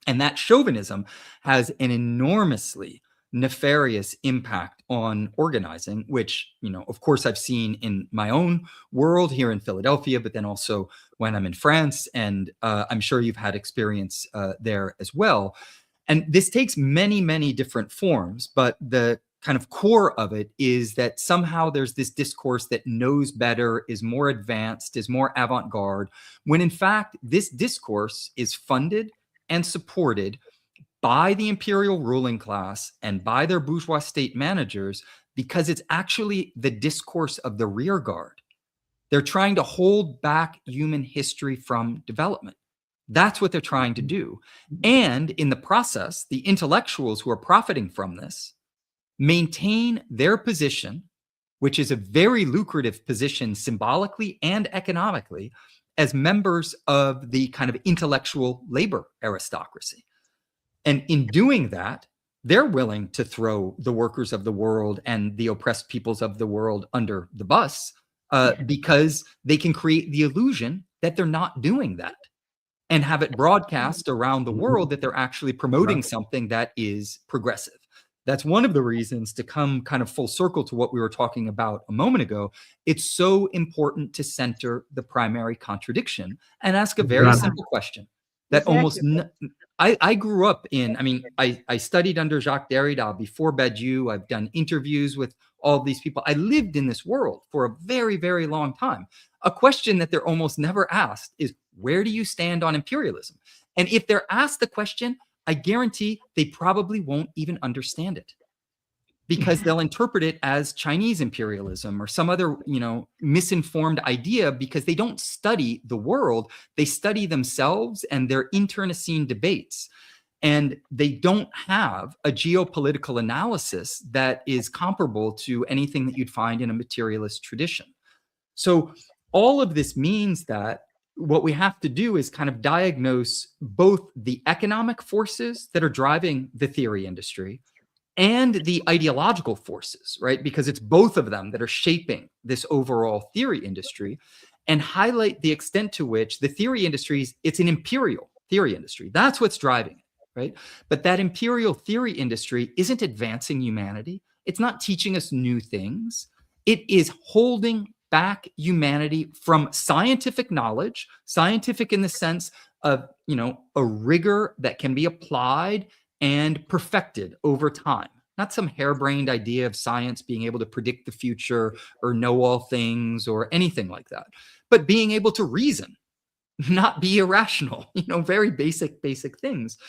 And that chauvinism has an enormously nefarious impact on organizing, which, of course, I've seen in my own world here in Philadelphia, but then also when I'm in France, and I'm sure you've had experience there as well. And this takes many, many different forms, but the kind of core of it is that somehow there's this discourse that knows better, is more advanced, is more avant-garde, when in fact, this discourse is funded and supported by the imperial ruling class and by their bourgeois state managers, because it's actually the discourse of the rear guard. They're trying to hold back human history from development. That's what they're trying to do. And in the process, the intellectuals who are profiting from this maintain their position, which is a very lucrative position symbolically and economically, as members of the kind of intellectual labor aristocracy. And in doing that, they're willing to throw the workers of the world and the oppressed peoples of the world under the bus because they can create the illusion that they're not doing that and have it broadcast around the world that they're actually promoting something that is progressive. That's one of the reasons, to come kind of full circle to what we were talking about a moment ago, it's so important to center the primary contradiction and ask a very simple question that I grew up in. I mean, I studied under Jacques Derrida before Badiou. I've done interviews with all these people. I lived in this world for a very, very long time. A question that they're almost never asked is, where do you stand on imperialism? And if they're asked the question, I guarantee they probably won't even understand it, because they'll interpret it as Chinese imperialism or some other, misinformed idea, because they don't study the world. They study themselves and their internecine debates. And they don't have a geopolitical analysis that is comparable to anything that you'd find in a materialist tradition. So all of this means that what we have to do is kind of diagnose both the economic forces that are driving the theory industry and the ideological forces, right? Because it's both of them that are shaping this overall theory industry, and highlight the extent to which the theory industry it's an imperial theory industry. That's what's driving it, right? But that imperial theory industry isn't advancing humanity. It's not teaching us new things. It is holding back humanity from scientific knowledge, scientific in the sense of, a rigor that can be applied and perfected over time. Not some harebrained idea of science being able to predict the future or know all things or anything like that, but being able to reason, not be irrational, very basic things.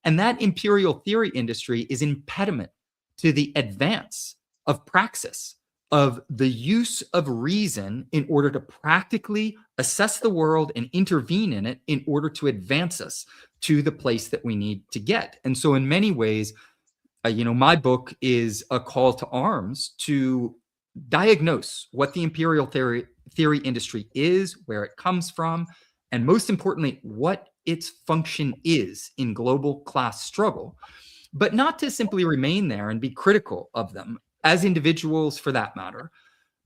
And that imperial theory industry is an impediment to the advance of praxis, of the use of reason in order to practically assess the world and intervene in it in order to advance us to the place that we need to get. And so in many ways, my book is a call to arms to diagnose what the imperial theory industry is, where it comes from, and most importantly, what its function is in global class struggle, but not to simply remain there and be critical of them as individuals for that matter,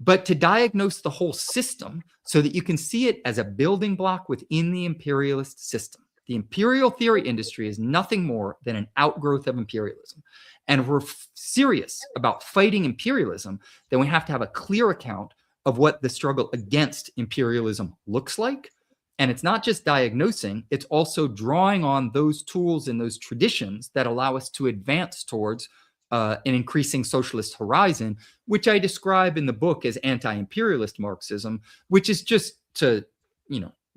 but to diagnose the whole system so that you can see it as a building block within the imperialist system. The imperial theory industry is nothing more than an outgrowth of imperialism. And if we're serious about fighting imperialism, then we have to have a clear account of what the struggle against imperialism looks like. And it's not just diagnosing, it's also drawing on those tools and those traditions that allow us to advance towards an increasing socialist horizon, which I describe in the book as anti-imperialist Marxism, which is, just to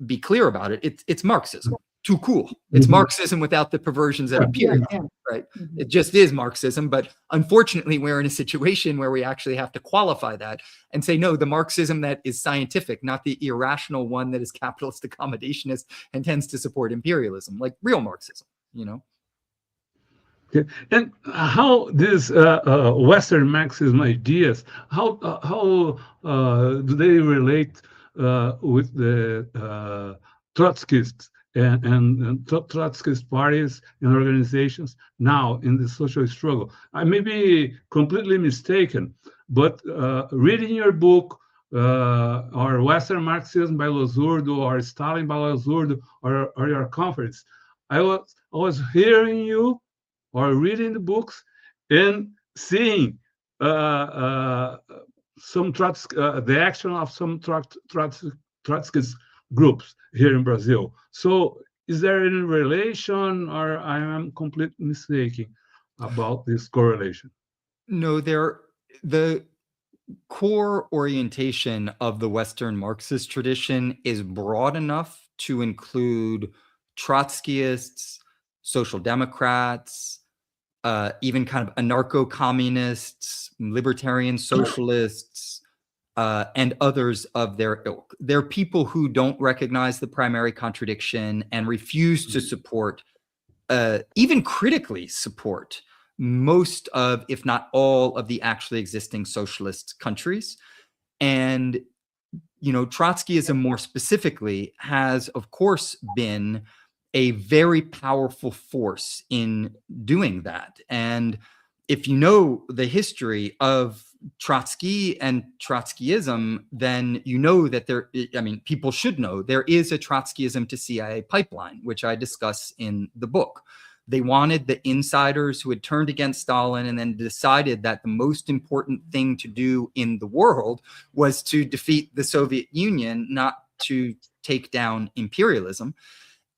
be clear about it, it's Marxism. Too cool. It's Marxism without the perversions of imperialism, right? It just is Marxism, but unfortunately, we're in a situation where we actually have to qualify that and say, no, the Marxism that is scientific, not the irrational one that is capitalist accommodationist and tends to support imperialism, like real Marxism, Okay. And how these Western Marxism ideas, how do they relate with the Trotskyists and Trotskyist parties and organizations now in the social struggle? I may be completely mistaken, but reading your book, or Western Marxism by Losurdo, or Stalin by Losurdo, or your conference. I was hearing you or reading the books and seeing the action of some Trotskyist groups here in Brazil. So is there any relation, or I am completely mistaken about this correlation? No, the core orientation of the Western Marxist tradition is broad enough to include Trotskyists, social democrats, even kind of anarcho-communists, libertarian socialists, and others of their ilk. They're people who don't recognize the primary contradiction and refuse to support, even critically support, most of, if not all, of the actually existing socialist countries. And, you know, Trotskyism more specifically has, of course, been a very powerful force in doing that. And if you know the history of Trotsky and Trotskyism, then you know that people should know there is a Trotskyism to CIA pipeline, which I discuss in the book. They wanted the insiders who had turned against Stalin and then decided that the most important thing to do in the world was to defeat the Soviet Union, not to take down imperialism.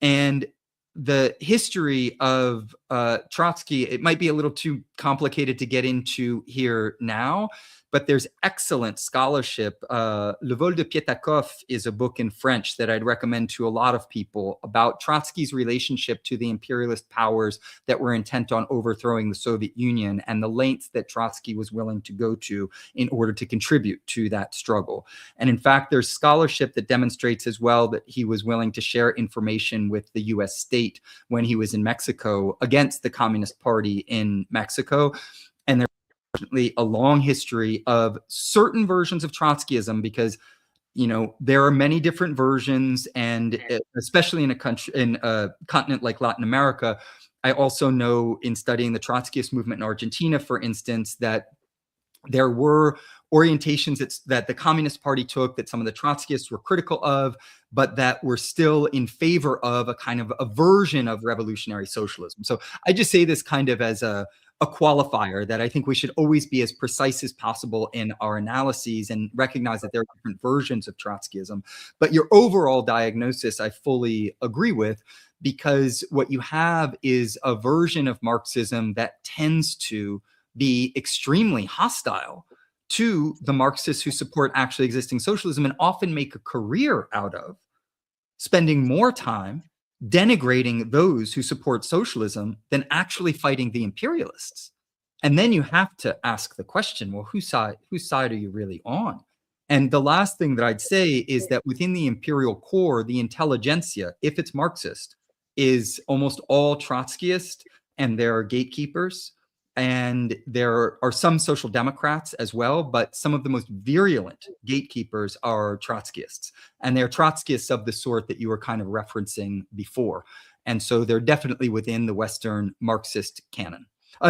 And the history of Trotsky, it might be a little too complicated to get into here now, but there's excellent scholarship. Le Vol de Pietakov is a book in French that I'd recommend to a lot of people about Trotsky's relationship to the imperialist powers that were intent on overthrowing the Soviet Union and the lengths that Trotsky was willing to go to in order to contribute to that struggle. And in fact, there's scholarship that demonstrates as well that he was willing to share information with the US state when he was in Mexico against the Communist Party in Mexico. And there's a long history of certain versions of Trotskyism because, you know, there are many different versions, and especially in a continent like Latin America. I also know in studying the Trotskyist movement in Argentina, for instance, that there were orientations that the Communist Party took that some of the Trotskyists were critical of, but that were still in favor of a kind of a version of revolutionary socialism. So I just say this kind of as a qualifier that I think we should always be as precise as possible in our analyses and recognize that there are different versions of Trotskyism. But your overall diagnosis, I fully agree with, because what you have is a version of Marxism that tends to be extremely hostile to the Marxists who support actually existing socialism and often make a career out of spending more time denigrating those who support socialism than actually fighting the imperialists. And then you have to ask the question, well, whose side are you really on? And the last thing that I'd say is that within the imperial core, the intelligentsia, if it's Marxist, is almost all Trotskyist, and there are gatekeepers. And there are some social democrats as well, but some of the most virulent gatekeepers are Trotskyists. And they're Trotskyists of the sort that you were kind of referencing before. And so they're definitely within the Western Marxist canon.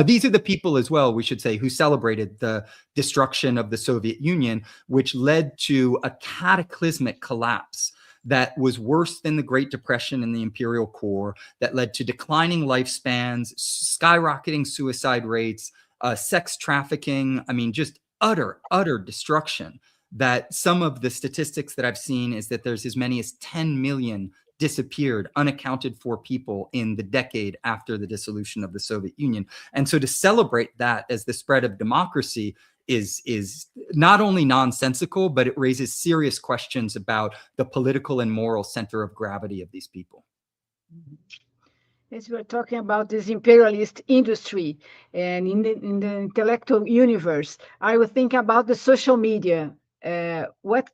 These are the people as well, we should say, who celebrated the destruction of the Soviet Union, which led to a cataclysmic collapse that was worse than the Great Depression in the imperial core, that led to declining lifespans, skyrocketing suicide rates, sex trafficking. I mean, just utter destruction. That some of the statistics that I've seen is that there's as many as 10 million disappeared, unaccounted for people in the decade after the dissolution of the Soviet Union. And so to celebrate that as the spread of democracy is not only nonsensical, but it raises serious questions about the political and moral center of gravity of these people. As we're talking about this imperialist industry and in the intellectual universe, I would think about the social media. What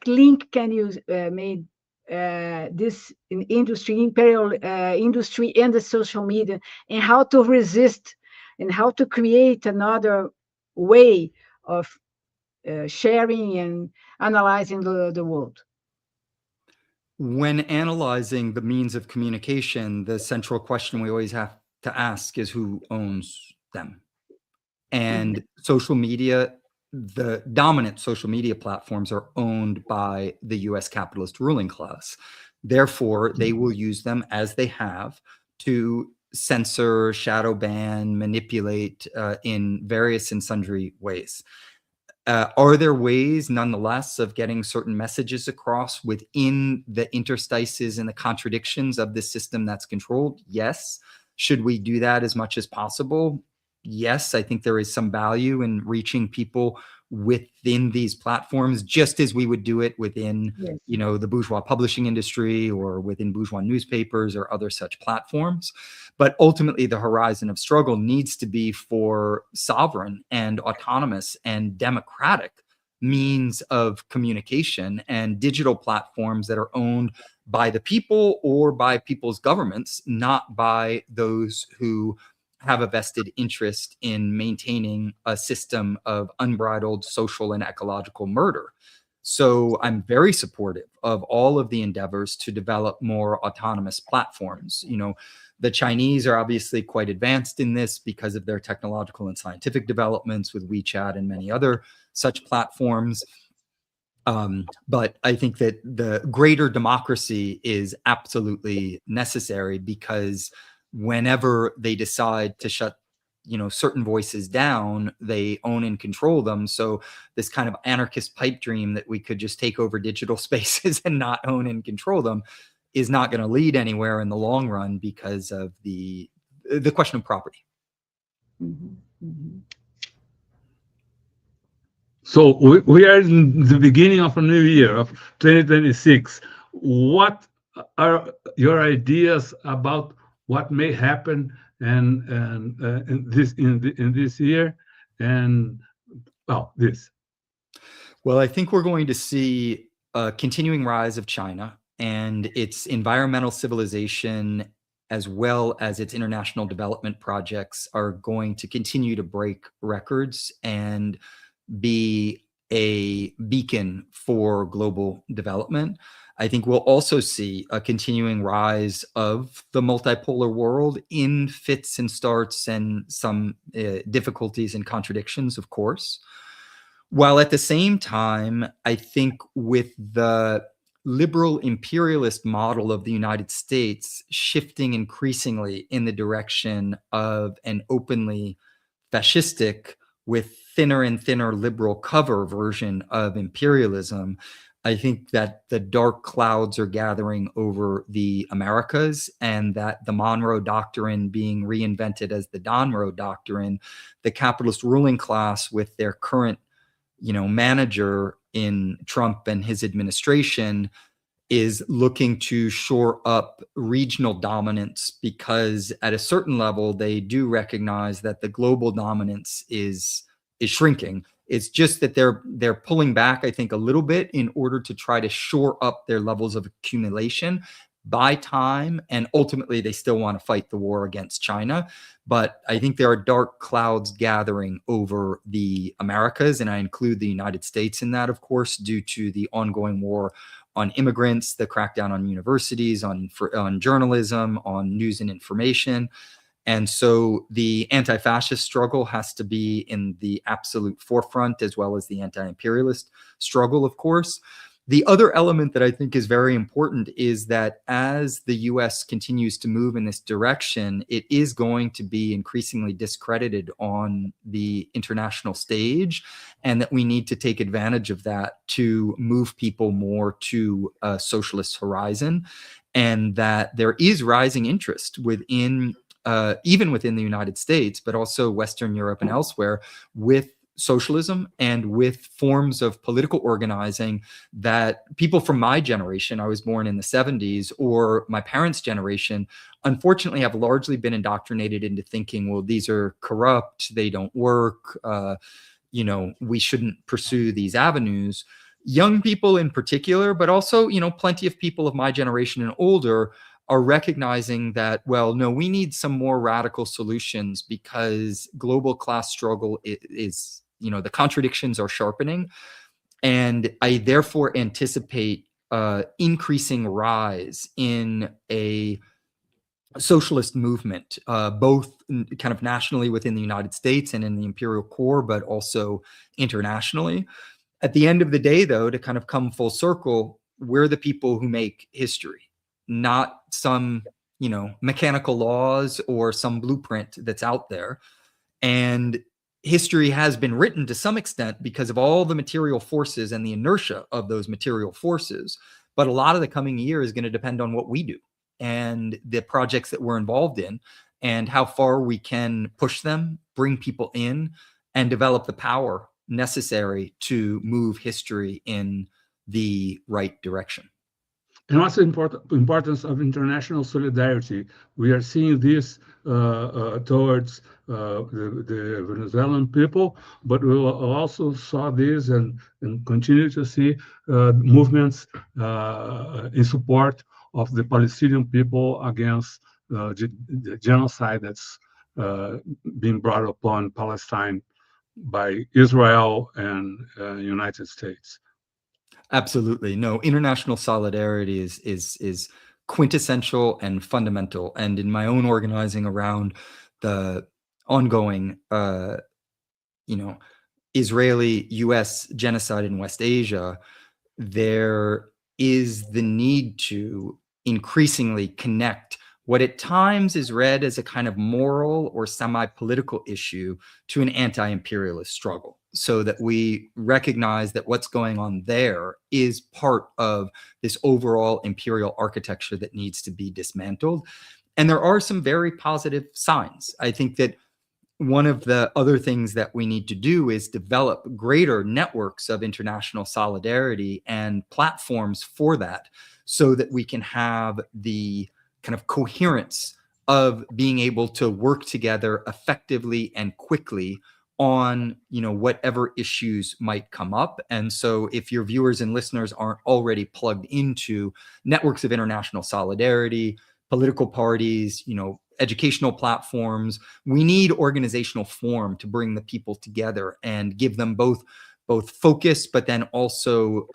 link can you make this industry, imperial industry, and the social media, and how to resist and how to create another way of sharing and analyzing the world? When analyzing the means of communication, the central question we always have to ask is who owns them. And social media, the dominant social media platforms are owned by the US capitalist ruling class. Therefore, they will use them, as they have, to censor, shadow ban, manipulate in various and sundry ways. Are there ways, nonetheless, of getting certain messages across within the interstices and the contradictions of this system that's controlled? Yes. Should we do that as much as possible? Yes, I think there is some value in reaching people within these platforms, just as we would do it within, you know, the bourgeois publishing industry or within bourgeois newspapers or other such platforms. But ultimately, the horizon of struggle needs to be for sovereign and autonomous and democratic means of communication and digital platforms that are owned by the people or by people's governments, not by those who have a vested interest in maintaining a system of unbridled social and ecological murder. So I'm very supportive of all of the endeavors to develop more autonomous platforms. You know, the Chinese are obviously quite advanced in this because of their technological and scientific developments with WeChat and many other such platforms. But I think that the greater democracy is absolutely necessary, because whenever they decide to shut, you know, certain voices down, they own and control them. So this kind of anarchist pipe dream that we could just take over digital spaces and not own and control them is not going to lead anywhere in the long run, because of the question of property. So we are in the beginning of a new year of 2026. What are your ideas about what may happen in this year and this? Well, I think we're going to see a continuing rise of China and its environmental civilization, as well as its international development projects, are going to continue to break records and be a beacon for global development. I think we'll also see a continuing rise of the multipolar world in fits and starts and some difficulties and contradictions, of course. While at the same time, I think with the liberal imperialist model of the United States shifting increasingly in the direction of an openly fascistic, with thinner and thinner liberal cover version of imperialism, I think that the dark clouds are gathering over the Americas, and that the Monroe Doctrine being reinvented as the Donroe Doctrine, the capitalist ruling class with their current, you know, manager in Trump and his administration, is looking to shore up regional dominance, because at a certain level they do recognize that the global dominance is shrinking. It's just that they're pulling back, I think, a little bit in order to try to shore up their levels of accumulation, buy time, and ultimately they still want to fight the war against China. But I think there are dark clouds gathering over the Americas, and I include the United States in that, of course, due to the ongoing war on immigrants, the crackdown on universities, on journalism, on news and information. And so the anti-fascist struggle has to be in the absolute forefront, as well as the anti-imperialist struggle, of course. The other element that I think is very important is that as the US continues to move in this direction, it is going to be increasingly discredited on the international stage, and that we need to take advantage of that to move people more to a socialist horizon, and that there is rising interest within, even within the United States, but also Western Europe and elsewhere, with socialism and with forms of political organizing that people from my generation, I was born in the 70s, or my parents' generation, unfortunately have largely been indoctrinated into thinking, well, these are corrupt, they don't work, you know, we shouldn't pursue these avenues. Young people in particular, but also, you know, plenty of people of my generation and older, are recognizing that, well, no, we need some more radical solutions, because global class struggle is, you know, the contradictions are sharpening. And I therefore anticipate increasing rise in a socialist movement, both kind of nationally within the United States and in the imperial core, but also internationally. At the end of the day, though, to kind of come full circle, we're the people who make history, not some, mechanical laws or some blueprint that's out there. And history has been written to some extent because of all the material forces and the inertia of those material forces. But a lot of the coming year is going to depend on what we do and the projects that we're involved in and how far we can push them, bring people in, and develop the power necessary to move history in the right direction. And what's the importance of international solidarity? We are seeing this towards the Venezuelan people, but we also saw this and continue to see movements in support of the Palestinian people against the genocide that's being brought upon Palestine by Israel and United States. Absolutely. No, international solidarity is quintessential and fundamental. And in my own organizing around the ongoing, Israeli-US genocide in West Asia, there is the need to increasingly connect what at times is read as a kind of moral or semi-political issue to an anti-imperialist struggle, so that we recognize that what's going on there is part of this overall imperial architecture that needs to be dismantled. And there are some very positive signs. I think that one of the other things that we need to do is develop greater networks of international solidarity and platforms for that, so that we can have the kind of coherence of being able to work together effectively and quickly on, whatever issues might come up. And so if your viewers and listeners aren't already plugged into networks of international solidarity, political parties, educational platforms, we need organizational form to bring the people together and give them both focus, but then also,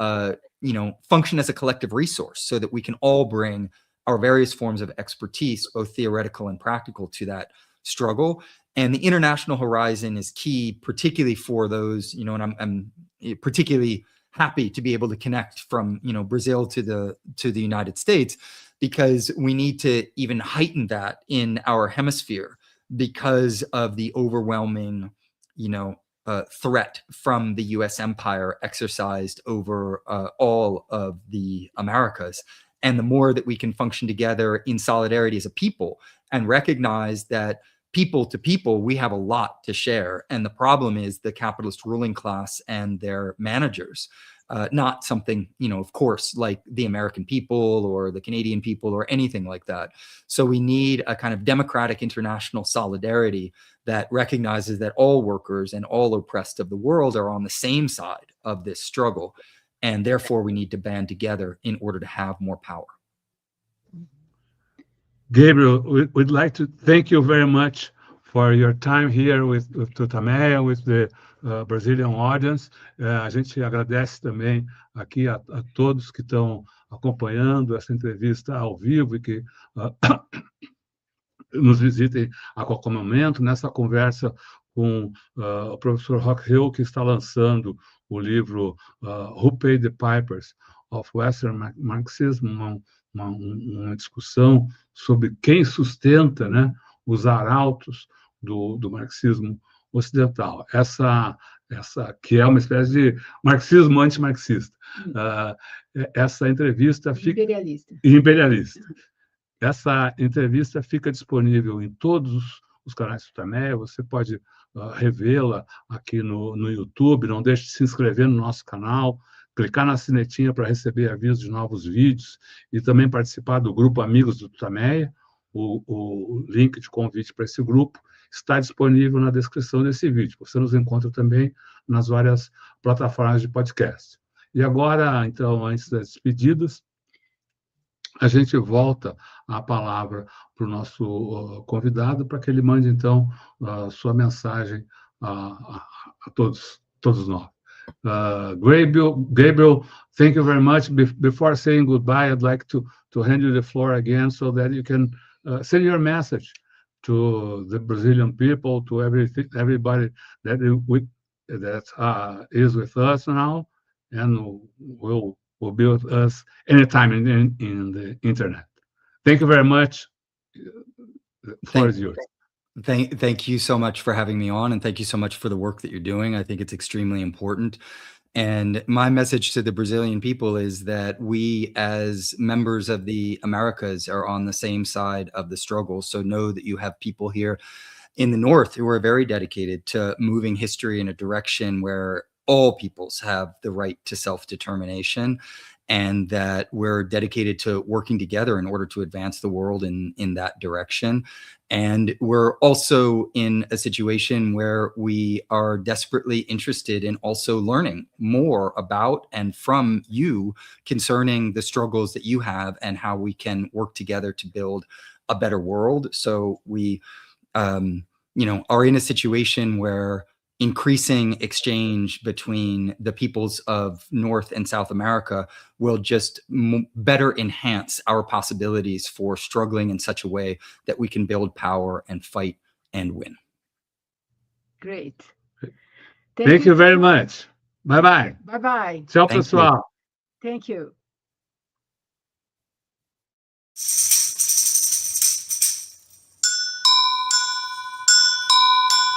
function as a collective resource, so that we can all bring our various forms of expertise, both theoretical and practical, to that struggle. And the international horizon is key, particularly for those, and I'm particularly happy to be able to connect from, Brazil to the United States, because we need to even heighten that in our hemisphere because of the overwhelming, threat from the US empire exercised over all of the Americas. And the more that we can function together in solidarity as a people and recognize that people to people, we have a lot to share. And the problem is the capitalist ruling class and their managers, not something, of course, like the American people or the Canadian people or anything like that. So we need a kind of democratic international solidarity that recognizes that all workers and all oppressed of the world are on the same side of this struggle. And therefore, we need to band together in order to have more power. Gabriel, we'd like to thank you very much for your time here with TUTAMÉIA, with the Brazilian audience. A gente agradece também aqui a todos que estão acompanhando essa entrevista ao vivo e que nos visitem a qualquer momento nessa conversa com o professor Rockhill, que está lançando o livro Who Paid the Pipers of Western Marxism, uma discussão sobre quem sustenta, né, os arautos do marxismo ocidental. Essa que é uma espécie de marxismo antimarxista. Essa entrevista fica... Imperialista. Essa entrevista fica disponível em todos os canais do TUTAMÉIA. Você pode revê-la aqui no YouTube. Não deixe de se inscrever no nosso canal, clicar na sinetinha para receber avisos de novos vídeos e também participar do grupo Amigos do TUTAMÉIA. O link de convite para esse grupo está disponível na descrição desse vídeo. Você nos encontra também nas várias plataformas de podcast. E agora, então, antes das despedidas, a gente volta a palavra para o nosso convidado, para que ele mande, então, a sua mensagem a todos nós. Gabriel, thank you very much. Before saying goodbye, I'd like to hand you the floor again so that you can send your message to the Brazilian people, to everybody that is with us now, and will be with us anytime in the internet. Thank you very much. The floor is yours. Thank you so much for having me on, and thank you so much for the work that you're doing. I think it's extremely important. And my message to the Brazilian people is that we, as members of the Americas, are on the same side of the struggle. So know that you have people here in the North who are very dedicated to moving history in a direction where all peoples have the right to self-determination, and that we're dedicated to working together in order to advance the world in that direction. And we're also in a situation where we are desperately interested in also learning more about and from you concerning the struggles that you have and how we can work together to build a better world. So we, are in a situation where increasing exchange between the peoples of North and South America will just better enhance our possibilities for struggling in such a way that we can build power and fight and win. Great. Thank you very much. Bye-bye. Bye-bye. Tchau, pessoal. Thank you.